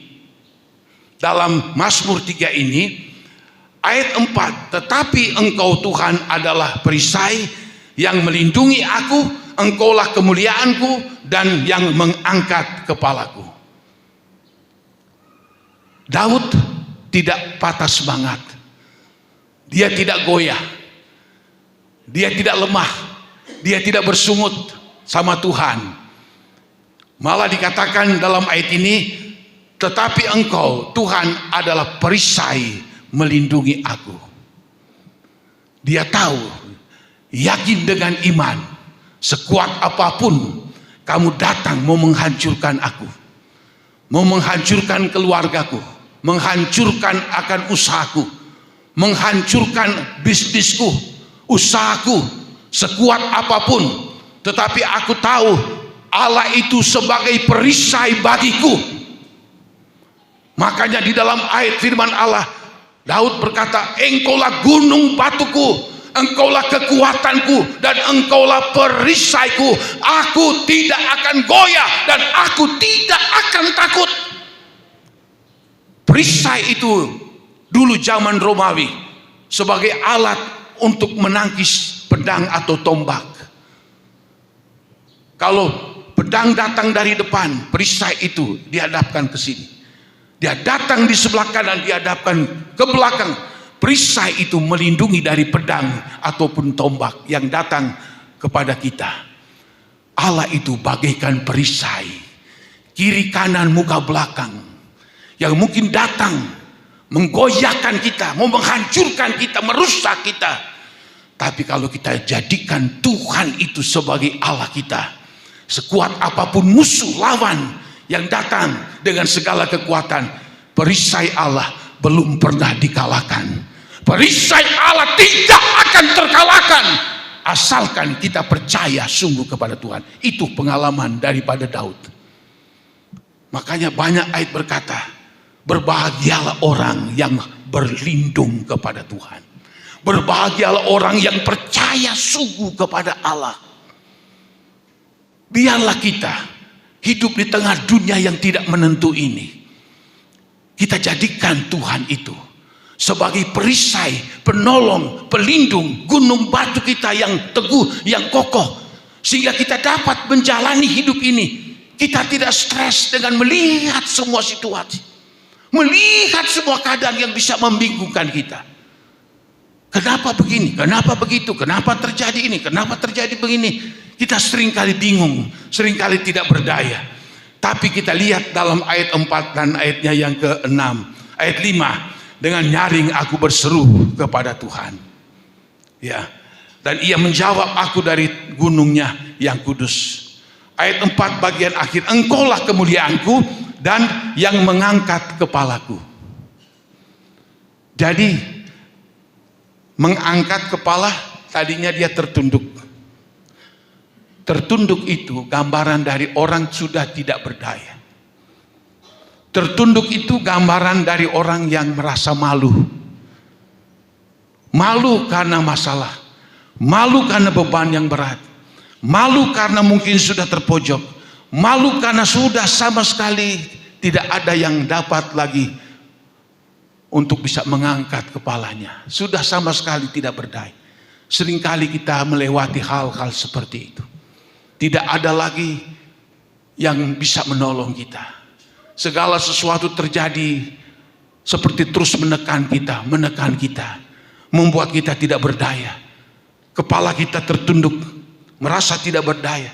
dalam Mazmur 3 ini, ayat 4, tetapi Engkau Tuhan adalah perisai yang melindungi aku, Engkaulah kemuliaanku dan yang mengangkat kepalaku. Daud tidak patah semangat. Dia tidak goyah. Dia tidak lemah. Dia tidak bersungut sama Tuhan. Malah dikatakan dalam ayat ini, tetapi Engkau Tuhan adalah perisai melindungi aku. Dia tahu, yakin dengan iman, sekuat apapun kamu datang mau menghancurkan aku, mau menghancurkan keluargaku, menghancurkan akan usahaku, menghancurkan bisnisku, usahaku, sekuat apapun, tetapi aku tahu Allah itu sebagai perisai bagiku. Makanya di dalam ayat firman Allah, Daud berkata, Engkaulah gunung batuku, Engkaulah kekuatanku, dan Engkaulah perisaiku. Aku tidak akan goyah dan aku tidak akan takut. Perisai itu dulu zaman Romawi sebagai alat untuk menangkis pedang atau tombak. Kalau pedang datang dari depan, perisai itu dihadapkan ke sini. Dia datang di sebelah kanan, dihadapkan ke belakang. Perisai itu melindungi dari pedang ataupun tombak yang datang kepada kita. Allah itu bagaikan perisai, kiri kanan muka belakang, yang mungkin datang menggoyahkan kita, mau menghancurkan kita, merusak kita. Tapi kalau kita jadikan Tuhan itu sebagai Allah kita, sekuat apapun musuh lawan yang datang dengan segala kekuatan, perisai Allah belum pernah dikalahkan. Perisai Allah tidak akan terkalahkan asalkan kita percaya sungguh kepada Tuhan. Itu pengalaman daripada Daud. Makanya banyak ayat berkata, berbahagialah orang yang berlindung kepada Tuhan. Berbahagialah orang yang percaya sungguh kepada Allah. Biarlah kita hidup di tengah dunia yang tidak menentu ini, kita jadikan Tuhan itu sebagai perisai, penolong, pelindung, gunung batu kita yang teguh, yang kokoh, sehingga kita dapat menjalani hidup ini. Kita tidak stres dengan melihat semua situasi, melihat semua keadaan yang bisa membingungkan kita. Kenapa begini? Kenapa begitu? Kenapa terjadi ini? Kenapa terjadi begini? Kita seringkali bingung, seringkali tidak berdaya. Tapi kita lihat dalam ayat 4 dan ayatnya yang ke-6, ayat 5, dengan nyaring aku berseru kepada Tuhan. Ya. Dan ia menjawab aku dari gunungnya yang kudus. Ayat 4 bagian akhir, engkaulah kemuliaanku dan yang mengangkat kepalaku. Jadi mengangkat kepala, tadinya dia tertunduk. Tertunduk itu gambaran dari orang sudah tidak berdaya. Tertunduk itu gambaran dari orang yang merasa malu. Malu karena masalah, malu karena beban yang berat, malu karena mungkin sudah terpojok, malu karena sudah sama sekali tidak ada yang dapat lagi untuk bisa mengangkat kepalanya. Sudah sama sekali tidak berdaya. Seringkali kita melewati hal-hal seperti itu. Tidak ada lagi yang bisa menolong kita. Segala sesuatu terjadi seperti terus menekan kita, membuat kita tidak berdaya. Kepala kita tertunduk, merasa tidak berdaya,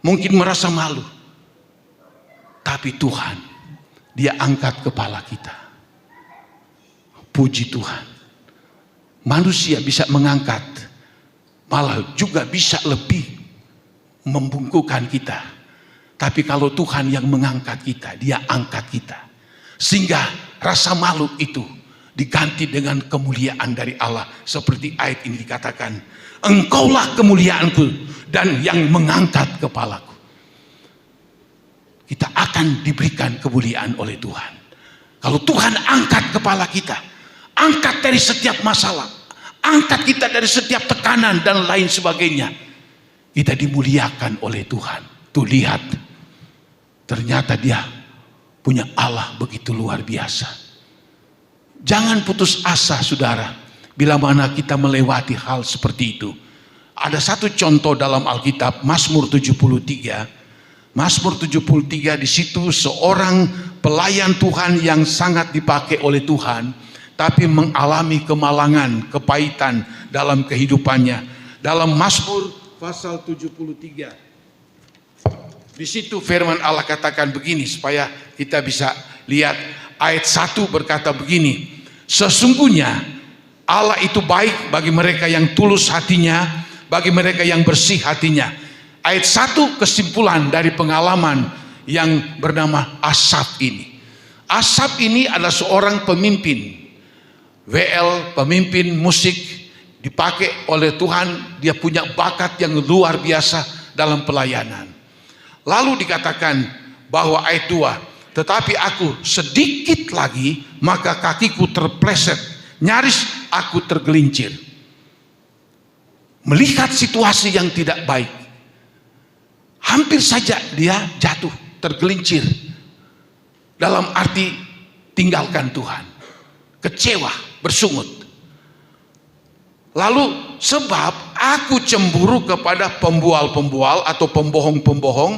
mungkin merasa malu. Tapi Tuhan, Dia angkat kepala kita. Puji Tuhan. Manusia bisa mengangkat, malah juga bisa lebih membungkukan kita. Tapi kalau Tuhan yang mengangkat kita, Dia angkat kita. Sehingga rasa malu itu diganti dengan kemuliaan dari Allah. Seperti ayat ini dikatakan, engkaulah kemuliaanku dan yang mengangkat kepalaku. Kita akan diberikan kemuliaan oleh Tuhan. Kalau Tuhan angkat kepala kita, angkat dari setiap masalah, angkat kita dari setiap tekanan dan lain sebagainya, kita dimuliakan oleh Tuhan. Tuh lihat, ternyata Dia punya Allah begitu luar biasa. Jangan putus asa saudara, bila mana kita melewati hal seperti itu. Ada satu contoh dalam Alkitab, Mazmur 73. Mazmur 73 di situ seorang pelayan Tuhan yang sangat dipakai oleh Tuhan, tapi mengalami kemalangan, kepahitan dalam kehidupannya. Dalam Mazmur pasal 73. Di situ firman Allah katakan begini, supaya kita bisa lihat. Ayat 1 berkata begini, sesungguhnya Allah itu baik bagi mereka yang tulus hatinya, bagi mereka yang bersih hatinya. Ayat 1 kesimpulan dari pengalaman yang bernama Asaf ini. Asaf ini adalah seorang pemimpin WL, pemimpin musik, dipakai oleh Tuhan. Dia punya bakat yang luar biasa dalam pelayanan. Lalu dikatakan bahwa ayat 2, tetapi aku sedikit lagi maka kakiku terpleset, nyaris aku tergelincir. Melihat situasi yang tidak baik, hampir saja dia jatuh, tergelincir. Dalam arti tinggalkan Tuhan, kecewa, bersungut. Lalu sebab aku cemburu kepada pembual-pembual atau pembohong-pembohong,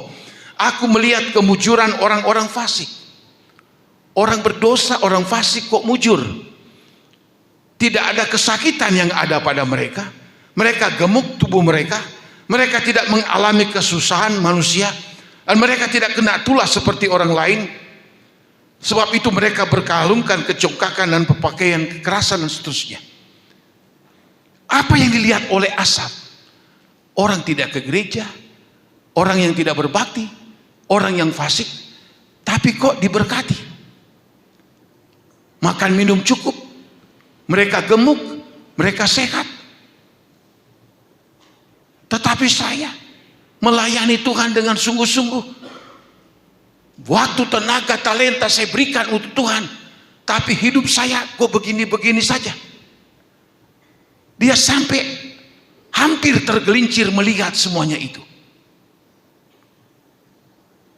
aku melihat kemujuran orang-orang fasik. Orang berdosa, orang fasik kok mujur. Tidak ada kesakitan yang ada pada mereka. Mereka gemuk tubuh mereka. Mereka tidak mengalami kesusahan manusia. Dan mereka tidak kena tulah seperti orang lain. Sebab itu mereka berkalungkan kecongkakan dan berpakaian kekerasan dan seterusnya. Apa yang dilihat oleh Asaf? Orang tidak ke gereja, orang yang tidak berbakti, orang yang fasik, tapi kok diberkati. Makan minum cukup, mereka gemuk, mereka sehat. Tetapi saya melayani Tuhan dengan sungguh-sungguh. Waktu, tenaga, talenta saya berikan untuk Tuhan, tapi hidup saya kok begini-begini saja. Dia sampai hampir tergelincir melihat semuanya itu.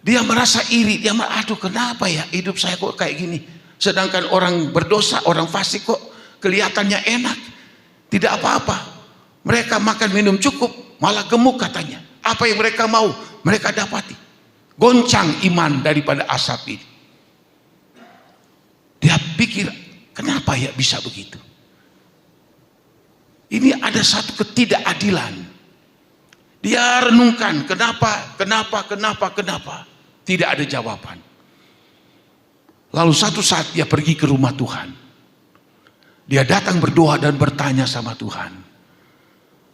Dia merasa iri, dia merasa, aduh kenapa ya hidup saya kok kayak gini. Sedangkan orang berdosa, orang fasik kok kelihatannya enak. Tidak apa-apa. Mereka makan minum cukup, malah gemuk katanya. Apa yang mereka mau, mereka dapati. Goncang iman daripada Asaf ini. Dia pikir, kenapa ya bisa begitu? Ini ada satu ketidakadilan. Dia renungkan, kenapa. Tidak ada jawaban. Lalu satu saat dia pergi ke rumah Tuhan. Dia datang berdoa dan bertanya sama Tuhan.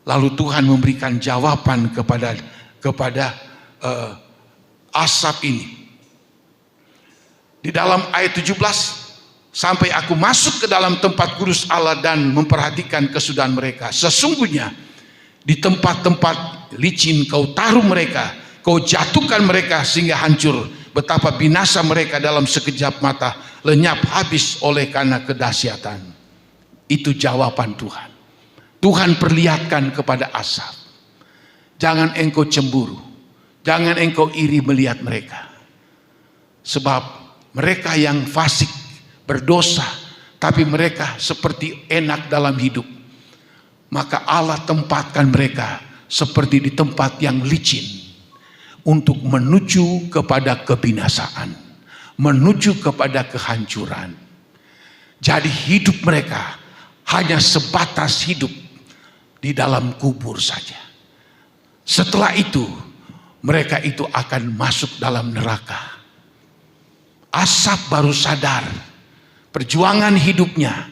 Lalu Tuhan memberikan jawaban kepada Asaf ini. Di dalam ayat 17, sampai aku masuk ke dalam tempat kudus Allah dan memperhatikan kesudahan mereka. Sesungguhnya di tempat-tempat licin kau taruh mereka, kau jatuhkan mereka sehingga hancur. Betapa binasa mereka dalam sekejap mata, lenyap habis oleh karena kedahsyatan. Itu jawaban Tuhan. Tuhan perlihatkan kepada Asaf, jangan engkau cemburu, jangan engkau iri melihat mereka. Sebab mereka yang fasik, berdosa, tapi mereka seperti enak dalam hidup. Maka Allah tempatkan mereka seperti di tempat yang licin untuk menuju kepada kebinasaan, menuju kepada kehancuran. Jadi hidup mereka hanya sebatas hidup di dalam kubur saja. Setelah itu mereka itu akan masuk dalam neraka. Asaf baru sadar perjuangan hidupnya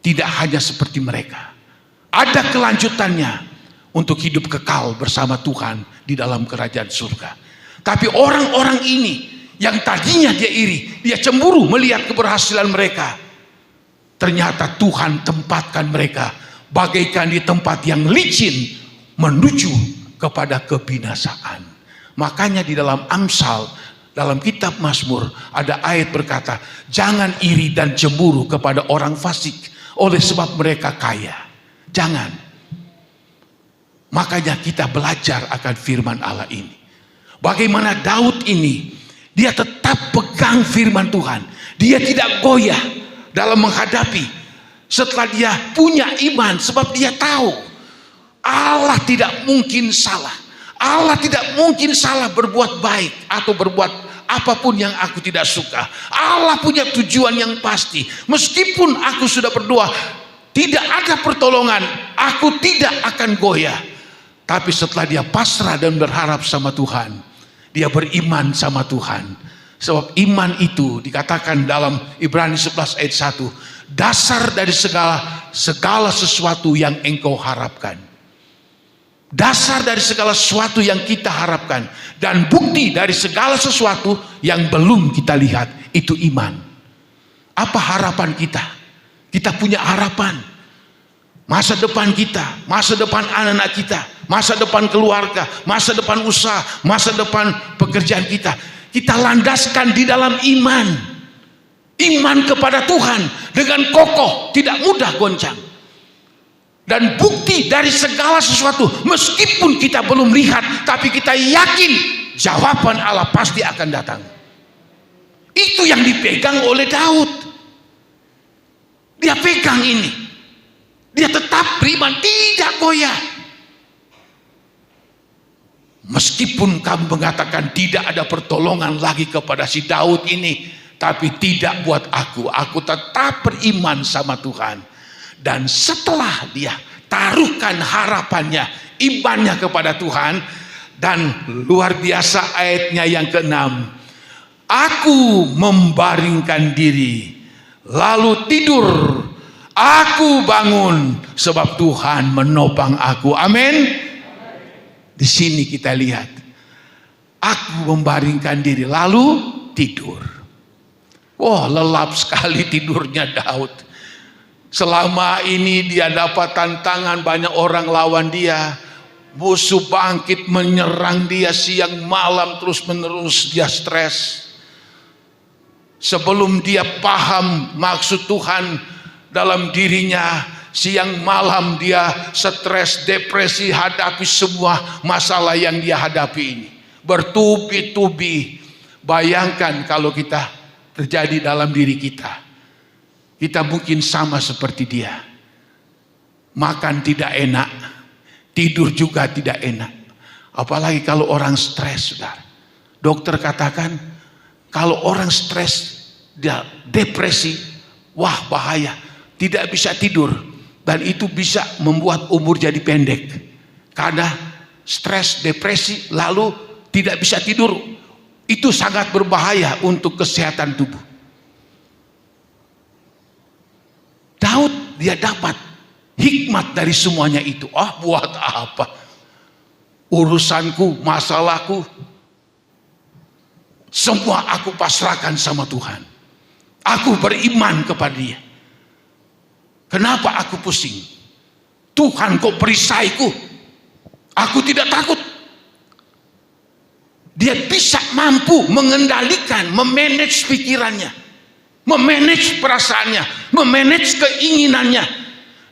tidak hanya seperti mereka. Ada kelanjutannya untuk hidup kekal bersama Tuhan di dalam kerajaan surga. Tapi orang-orang ini yang tadinya dia iri, dia cemburu melihat keberhasilan mereka. Ternyata Tuhan tempatkan mereka bagaikan di tempat yang licin menuju kepada kebinasaan. Makanya di dalam Amsal, dalam kitab Mazmur ada ayat berkata, jangan iri dan cemburu kepada orang fasik oleh sebab mereka kaya. Jangan. Makanya kita belajar akan firman Allah ini. Bagaimana Daud ini, dia tetap pegang firman Tuhan. Dia tidak goyah dalam menghadapi. Setelah dia punya iman, sebab dia tahu Allah tidak mungkin salah. Allah tidak mungkin salah berbuat baik atau berbuat apapun yang aku tidak suka. Allah punya tujuan yang pasti. Meskipun aku sudah berdoa, tidak ada pertolongan, aku tidak akan goyah. Tapi setelah dia pasrah dan berharap sama Tuhan, dia beriman sama Tuhan. Sebab iman itu dikatakan dalam Ibrani 11 ayat 1, dasar dari segala sesuatu yang engkau harapkan. Dasar dari segala sesuatu yang kita harapkan, dan bukti dari segala sesuatu yang belum kita lihat, itu iman. Apa harapan kita? Kita punya harapan. Masa depan kita, masa depan anak-anak kita, masa depan keluarga, masa depan usaha, masa depan pekerjaan kita. Kita landaskan di dalam iman. Iman kepada Tuhan dengan kokoh, tidak mudah goncang. Dan bukti dari segala sesuatu, meskipun kita belum lihat, tapi kita yakin jawaban Allah pasti akan datang. Itu yang dipegang oleh Daud. Dia pegang ini. Dia tetap beriman, tidak goyah. Meskipun kamu mengatakan tidak ada pertolongan lagi kepada si Daud ini, tapi tidak buat aku tetap beriman sama Tuhan. Dan setelah dia taruhkan harapannya, imannya kepada Tuhan, dan luar biasa ayatnya yang ke-6, aku membaringkan diri lalu tidur, aku bangun sebab Tuhan menopang aku. Amin. Di sini kita lihat, aku membaringkan diri lalu tidur. Wah, lelap sekali tidurnya Daud. Selama ini dia dapat tantangan, banyak orang lawan dia. Musuh bangkit menyerang dia siang malam, terus menerus dia stres. Sebelum dia paham maksud Tuhan dalam dirinya, siang malam dia stres, depresi, hadapi semua masalah yang dia hadapi ini. Bertubi-tubi. Bayangkan kalau kita terjadi dalam diri kita. Kita mungkin sama seperti dia. Makan tidak enak, tidur juga tidak enak. Apalagi kalau orang stres, saudara. Dokter katakan, kalau orang stres, dia depresi, wah bahaya. Tidak bisa tidur. Dan itu bisa membuat umur jadi pendek. Karena stres, depresi, lalu tidak bisa tidur. Itu sangat berbahaya untuk kesehatan tubuh. Daud dia dapat hikmat dari semuanya itu. Buat apa? Urusanku, masalahku, semua aku pasrahkan sama Tuhan. Aku beriman kepada Dia. Kenapa aku pusing? Tuhan kok perisaiku. Aku tidak takut. Dia bisa mampu mengendalikan, memanage pikirannya, memanage perasaannya, memanage keinginannya.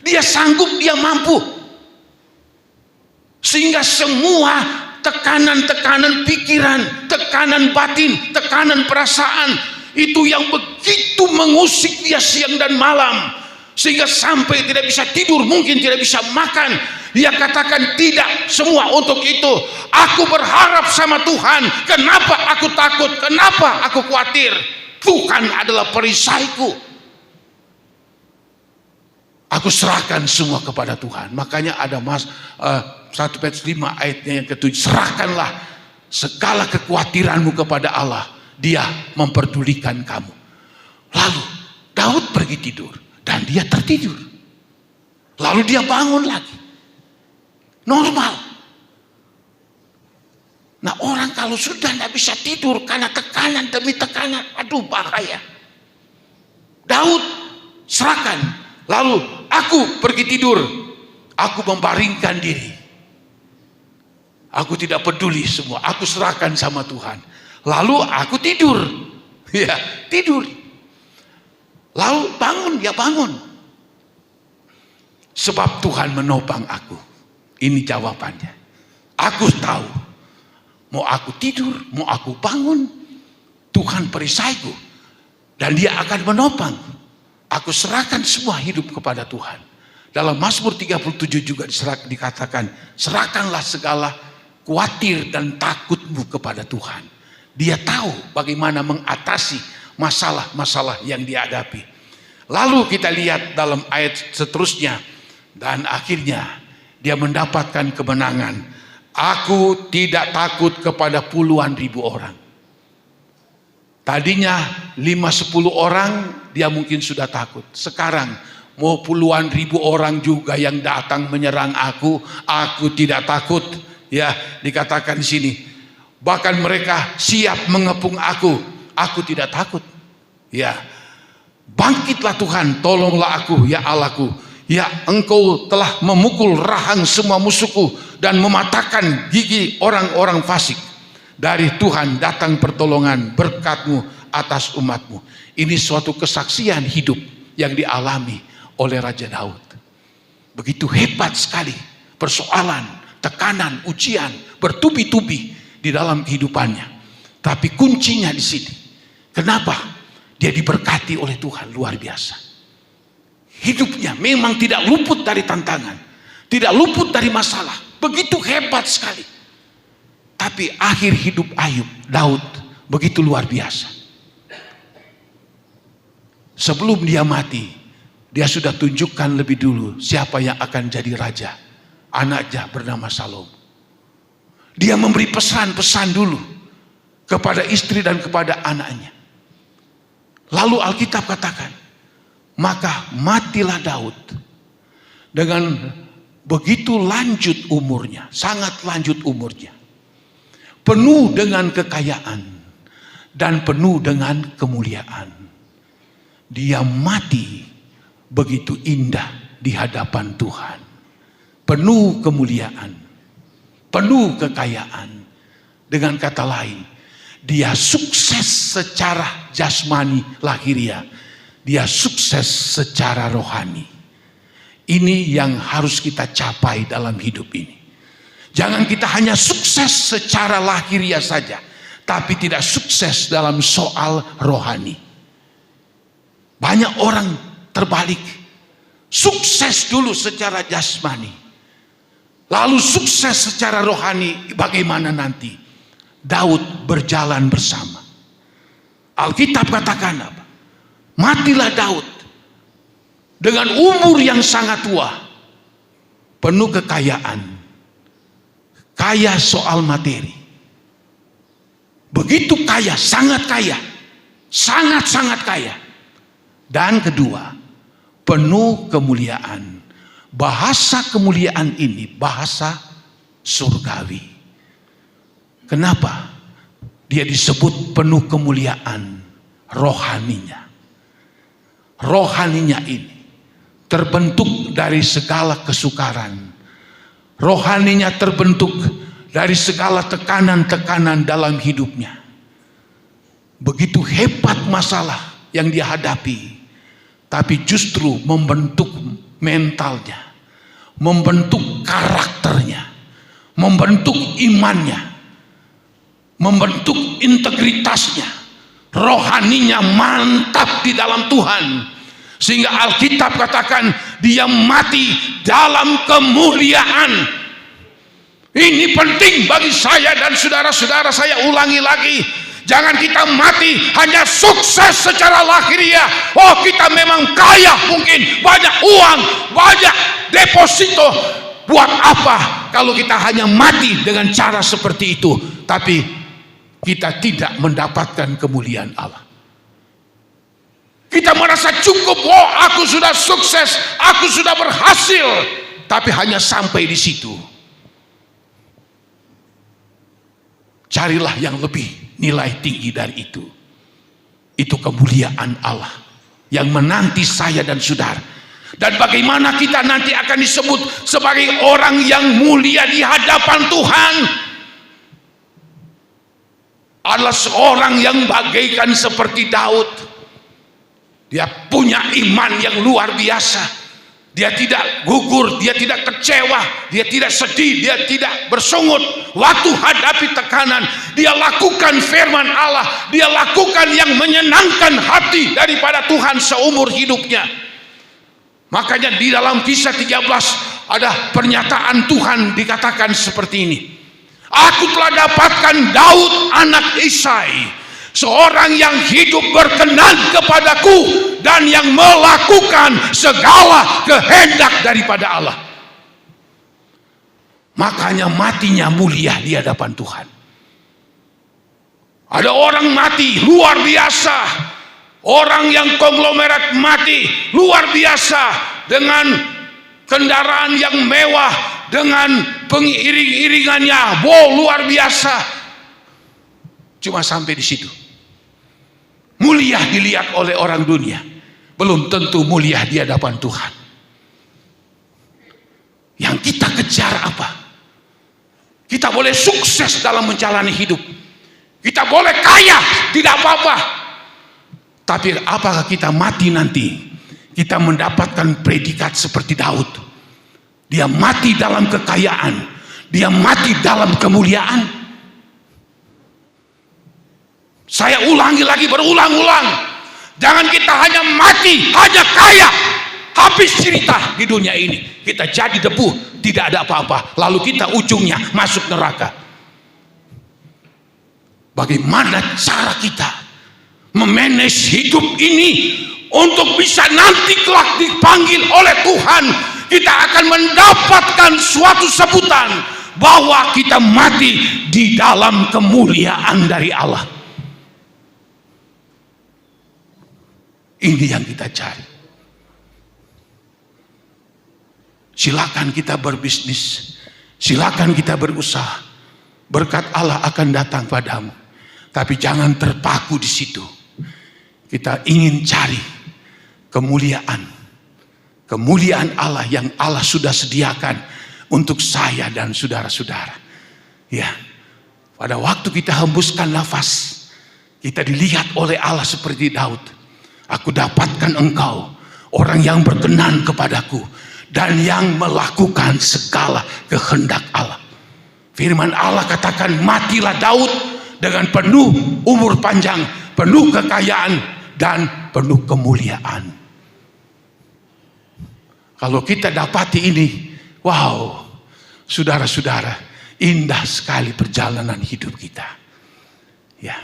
Dia sanggup, dia mampu. Sehingga semua tekanan-tekanan pikiran, tekanan batin, tekanan perasaan, itu yang begitu mengusik dia siang dan malam. Sehingga sampai tidak bisa tidur, mungkin tidak bisa makan. Dia katakan tidak, semua untuk itu. Aku berharap sama Tuhan. Kenapa aku takut? Kenapa aku khawatir? Tuhan adalah perisaiku. Aku serahkan semua kepada Tuhan. Makanya ada 1 Petrus 5 ayatnya yang ke-7. Serahkanlah segala kekhawatiranmu kepada Allah. Dia memperdulikan kamu. Lalu Daud pergi tidur dan dia tertidur. Lalu dia bangun lagi. Normal. Nah, orang kalau sudah tidak bisa tidur karena tekanan demi tekanan, aduh bahaya. Daud serahkan. Lalu aku pergi tidur. Aku membaringkan diri. Aku tidak peduli semua. Aku serahkan sama Tuhan. Lalu aku tidur. Ya, tidur. Lalu bangun, ya bangun. Sebab Tuhan menopang aku. Ini jawabannya. Aku tahu. Mau aku tidur, mau aku bangun, Tuhan perisaiku. Dan Dia akan menopang. Aku serahkan semua hidup kepada Tuhan. Dalam Mazmur 37 juga dikatakan, serahkanlah segala khawatir dan takutmu kepada Tuhan. Dia tahu bagaimana mengatasi masalah-masalah yang dihadapi. Lalu kita lihat dalam ayat seterusnya. Dan akhirnya dia mendapatkan kemenangan. Aku tidak takut kepada puluhan ribu orang. Tadinya 5-10 orang dia mungkin sudah takut. Sekarang mau puluhan ribu orang juga yang datang menyerang aku tidak takut. Ya, dikatakan di sini. Bahkan mereka siap mengepung aku tidak takut. Ya, bangkitlah Tuhan, tolonglah aku ya Allahku. Ya, Engkau telah memukul rahang semua musuhku dan mematahkan gigi orang-orang fasik. Dari Tuhan datang pertolongan, berkat-Mu atas umat-Mu. Ini suatu kesaksian hidup yang dialami oleh Raja Daud. Begitu hebat sekali persoalan, tekanan, ujian bertubi-tubi di dalam kehidupannya. Tapi kuncinya di sini. Kenapa? Dia diberkati oleh Tuhan luar biasa. Hidupnya memang tidak luput dari tantangan, tidak luput dari masalah. Begitu hebat sekali. Tapi akhir hidup Daud begitu luar biasa. Sebelum dia mati, dia sudah tunjukkan lebih dulu siapa yang akan jadi raja. Anaknya bernama Salomo. Dia memberi pesan-pesan dulu kepada istri dan kepada anaknya. Lalu Alkitab katakan, maka matilah Daud dengan begitu lanjut umurnya, sangat lanjut umurnya, penuh dengan kekayaan dan penuh dengan kemuliaan. Dia mati begitu indah di hadapan Tuhan, penuh kemuliaan, penuh kekayaan. Dengan kata lain, dia sukses secara jasmani lahiriah. Dia sukses secara rohani. Ini yang harus kita capai dalam hidup ini. Jangan kita hanya sukses secara lahiriah saja, tapi tidak sukses dalam soal rohani. Banyak orang terbalik. Sukses dulu secara jasmani, lalu sukses secara rohani. Bagaimana nanti? Daud berjalan bersama. Alkitab katakan apa? Matilah Daud dengan umur yang sangat tua, penuh kekayaan, kaya soal materi. Begitu kaya, sangat kaya. Sangat-sangat kaya. Dan kedua, penuh kemuliaan. Bahasa kemuliaan ini bahasa surgawi. Kenapa dia disebut penuh kemuliaan? Rohaninya. Rohaninya ini terbentuk dari segala kesukaran. Rohaninya terbentuk dari segala tekanan-tekanan dalam hidupnya. Begitu hebat masalah yang dia hadapi, tapi justru membentuk mentalnya, membentuk karakternya, membentuk imannya, membentuk integritasnya. Rohaninya mantap di dalam Tuhan, sehingga Alkitab katakan dia mati dalam kemuliaan. Ini penting bagi saya dan saudara-saudara. Saya ulangi lagi, jangan kita mati hanya sukses secara lahiriah. Oh, kita memang kaya, mungkin banyak uang, banyak deposito. Buat apa kalau kita hanya mati dengan cara seperti itu, tapi kita tidak mendapatkan kemuliaan Allah? Kita merasa cukup, oh aku sudah sukses, aku sudah berhasil, tapi hanya sampai di situ. Carilah yang lebih nilai tinggi dari itu. Itu kemuliaan Allah yang menanti saya dan saudara. Dan bagaimana kita nanti akan disebut sebagai orang yang mulia di hadapan Tuhan. Adalah seorang yang bagaikan seperti Daud. Dia punya iman yang luar biasa. Dia tidak gugur, dia tidak kecewa, dia tidak sedih, dia tidak bersungut waktu hadapi tekanan. Dia lakukan firman Allah, dia lakukan yang menyenangkan hati daripada Tuhan seumur hidupnya. Makanya di dalam Kisah 13 ada pernyataan Tuhan dikatakan seperti ini. Aku telah dapatkan Daud anak Isai, seorang yang hidup berkenan kepadaku dan yang melakukan segala kehendak daripada Allah. Makanya matinya mulia di hadapan Tuhan. Ada orang mati luar biasa, orang yang konglomerat mati luar biasa dengan kendaraan yang mewah, dengan pengiring-iringannya, luar biasa. Cuma sampai di situ. Mulia dilihat oleh orang dunia, belum tentu mulia di hadapan Tuhan. Yang kita kejar apa? Kita boleh sukses dalam menjalani hidup, kita boleh kaya, tidak apa-apa. Tapi apakah kita mati nanti kita mendapatkan predikat seperti Daud? Dia mati dalam kekayaan, dia mati dalam kemuliaan. Saya ulangi lagi berulang-ulang, jangan kita hanya mati, hanya kaya, habis cerita di dunia ini. Kita jadi debu, tidak ada apa-apa, lalu kita ujungnya masuk neraka. Bagaimana cara kita memanage hidup ini untuk bisa nanti kelak dipanggil oleh Tuhan, kita akan mendapatkan suatu sebutan bahwa kita mati di dalam kemuliaan dari Allah. Ini yang kita cari. Silakan kita berbisnis, silakan kita berusaha. Berkat Allah akan datang padamu. Tapi jangan terpaku di situ. Kita ingin cari kemuliaan. Kemuliaan Allah yang Allah sudah sediakan untuk saya dan saudara-saudara. Ya, pada waktu kita hembuskan nafas, kita dilihat oleh Allah seperti Daud. Aku dapatkan engkau, orang yang berkenan kepadaku dan yang melakukan segala kehendak Allah. Firman Allah katakan, matilah Daud dengan penuh umur panjang, penuh kekayaan dan penuh kemuliaan. Kalau kita dapati ini, wow, saudara-saudara, indah sekali perjalanan hidup kita. Ya,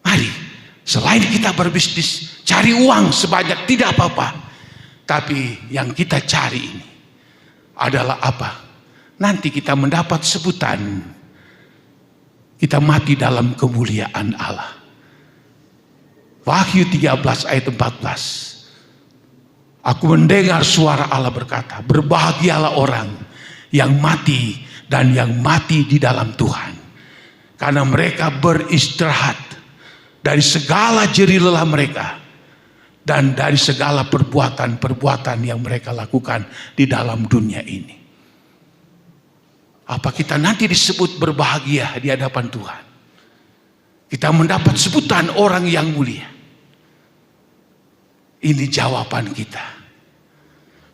mari, selain kita berbisnis, cari uang sebanyak tidak apa-apa. Tapi yang kita cari ini adalah apa? nanti kita mendapat sebutan, kita mati dalam kemuliaan Allah. Wahyu 13 ayat 14. Aku mendengar suara Allah berkata, berbahagialah orang yang mati dan yang mati di dalam Tuhan. Karena mereka beristirahat dari segala jerih lelah mereka. Dan dari segala perbuatan-perbuatan yang mereka lakukan di dalam dunia ini. Apa kita nanti disebut berbahagia di hadapan Tuhan? Kita mendapat sebutan orang yang mulia. Ini jawaban kita.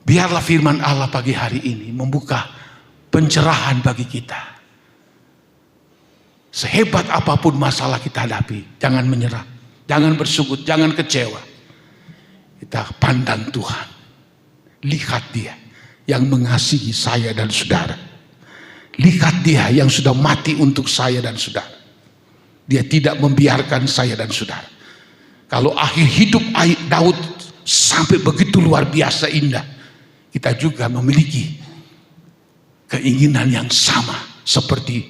Biarlah firman Allah pagi hari ini membuka pencerahan bagi kita. Sehebat apapun masalah kita hadapi, jangan menyerah, jangan bersukut, jangan kecewa. Kita pandang Tuhan. Lihat Dia yang mengasihi saya dan saudara. Lihat Dia yang sudah mati untuk saya dan saudara. Dia tidak membiarkan saya dan saudara. Kalau akhir hidup Daud sampai begitu luar biasa indah, kita juga memiliki keinginan yang sama seperti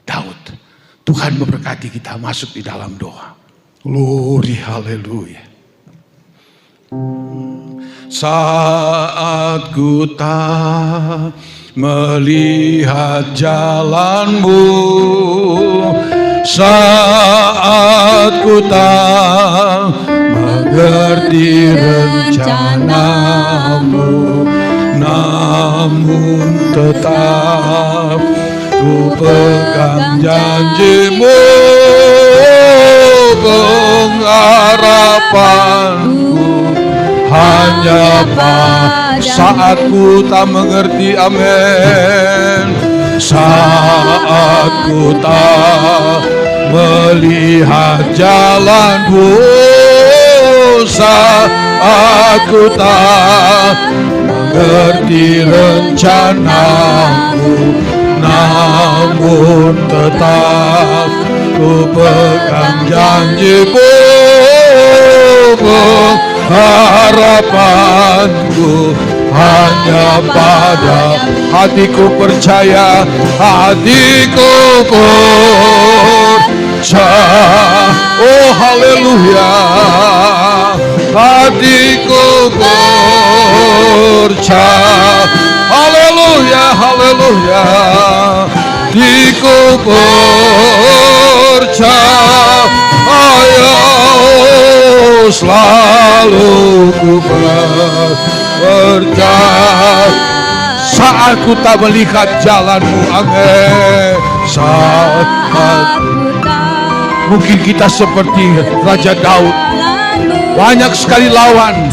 Daud. Tuhan memberkati kita, masuk di dalam doa. Glory, haleluya. Saat ku tak melihat jalanmu, saat ku tak mengerti rencanamu, namun tetap ku pegang janjimu, pengharapanku hanya saat ku tak mengerti, amin. Saat ku tak melihat jalanmu, saat ku tak mengerti rencanamu, namun tetap ku pegang janjimu, harapanku hanya pada hatiku percaya, hatiku percaya, oh haleluya, hatiku percaya, haleluya, haleluya, hatiku percaya, selalu ku percaya. Saat ku tak melihat jalanmu, amin. Saat mungkin kita seperti Raja Daud, banyak sekali lawan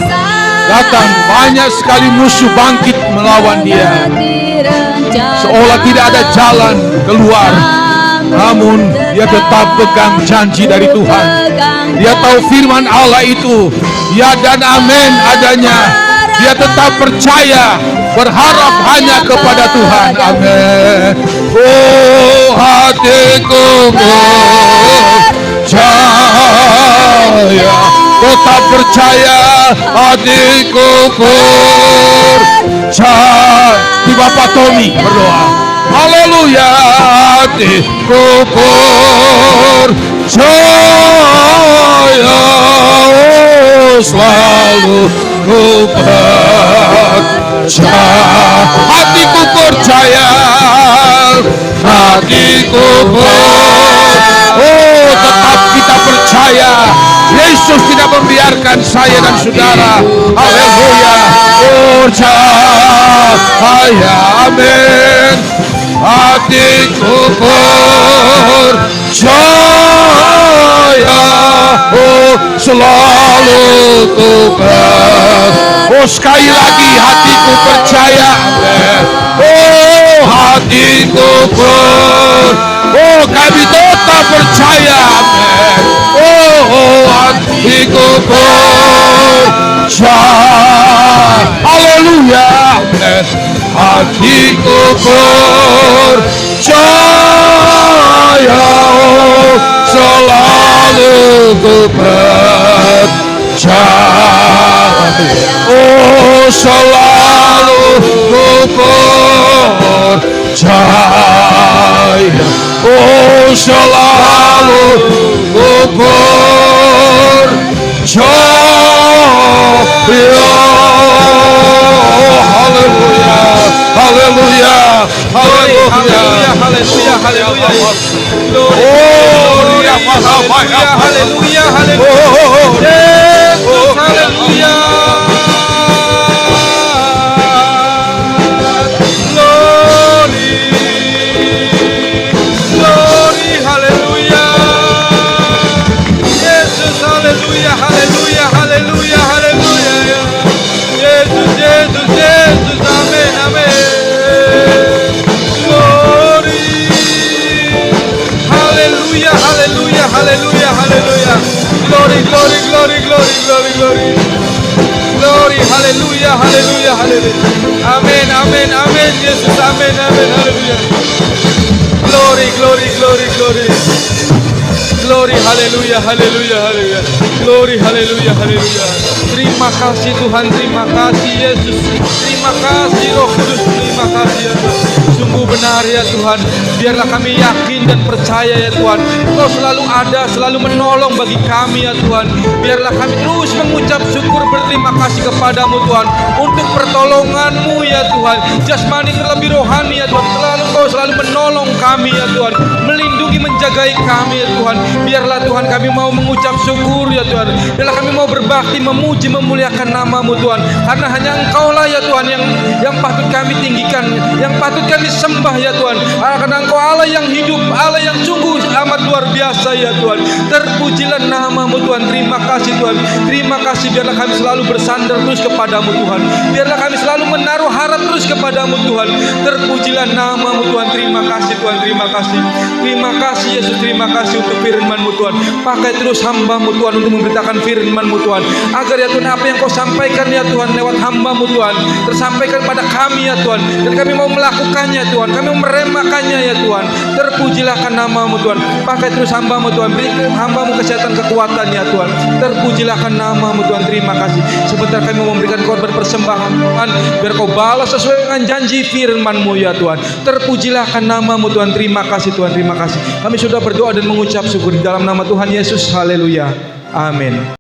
datang, banyak sekali musuh bangkit melawan dia, seolah tidak ada jalan keluar. Namun dia tetap pegang janji dari Tuhan. Dia tahu firman Allah itu ya dan amin adanya. Dia tetap percaya, berharap hanya kepada Tuhan, amin. Oh hatiku percaya, tetap percaya, hatiku percaya. Di Bapak Tommy berdoa, haleluya, hatiku percaya, selalu ku percaya, hatiku percaya, hatiku percaya, oh tetap kita percaya, Yesus tidak membiarkan saya dan saudara, haleluya, percaya, amin. Hatiku percaya, oh selalu ku percaya, oh sekali lagi hatiku percaya, amin. Oh hatiku percaya, oh kami tetap percaya, amin. Oh hatiku percaya, haleluya, amin. Hatiku percaya, oh selalu ku percaya, oh selalu ku percaya. percaya, oh selalu ku percaya. Haleluya, haleluya, haleluya, haleluya, haleluya. Oh, ya haleluya, haleluya, haleluya. Yesus, haleluya. Glory, glory, haleluya. Yesus, haleluya, haleluya, haleluya, haleluya. Yesus, Yesus, Yesus, amin, amin. Glory, haleluya, haleluya, haleluya, haleluya. Glory, glory, glory, glory, glory, glory. Glory, haleluya, haleluya, haleluya. Amin, amin, amin. Yesus, amin, amin, haleluya. Glory, glory, glory, glory. Glory, haleluya, haleluya, haleluya. Glory, haleluya, haleluya. Terima kasih Tuhan, terima kasih Yesus. Terima kasih Roh Kudus, terima kasih ya Tuhan. Sungguh benar ya Tuhan. Biarlah kami yakin dan percaya ya Tuhan, Engkau selalu ada, selalu menolong bagi kami ya Tuhan. Biarlah kami terus mengucap syukur berterima kasih kepadamu Tuhan, untuk pertolongan-Mu ya Tuhan, jasmani terlebih rohani ya Tuhan. Engkau selalu menolong kami ya Tuhan, melindungi, menjagai kami ya Tuhan. Biarlah Tuhan kami mau mengucap syukur ya Tuhan. Biarlah kami mau berbakti, memuji, memuliakan nama-Mu Tuhan. Karena hanya Engkau-lah ya Tuhan yang patut kami tinggikan, yang patut kami sembah ya Tuhan. Karena Engkau Allah yang hidup, Allah yang sungguh amat luar biasa ya Tuhan. Terpujilah nama-Mu Tuhan. Terima kasih Tuhan. Terima kasih, biarlah kami selalu bersandar terus kepadamu Tuhan. Biarlah kami selalu menaruh harap terus kepadamu Tuhan. Terpujilah nama-Mu Tuhan. Terima kasih Tuhan. Terima kasih. Terima kasih Yesus. Terima kasih untuk firman-Mu Tuhan. Pakai terus hamba-Mu Tuhan untuk memberitakan firman-Mu Tuhan, agar ya Tuhan apa yang Kau sampaikan ya Tuhan lewat hamba-Mu Tuhan tersampaikan pada kami ya Tuhan, dan kami mau melakukannya Tuhan, kami mau meremakannya ya Tuhan. Terpujilah nama-Mu Tuhan. Pakai terus hamba-Mu Tuhan, berikan hamba-Mu kesehatan, kekuatan ya Tuhan. Terpujilah nama-Mu Tuhan. Terima kasih. Sebentar kami mau memberikan korban persembahan Tuhan, biar Kau balas sesuai dengan janji firman-Mu ya Tuhan. Terpujilah nama-Mu Tuhan. Terima kasih Tuhan. Terima kasih. Kami sudah berdoa dan mengucap syukur di dalam nama Tuhan Yesus. Haleluya. Amin.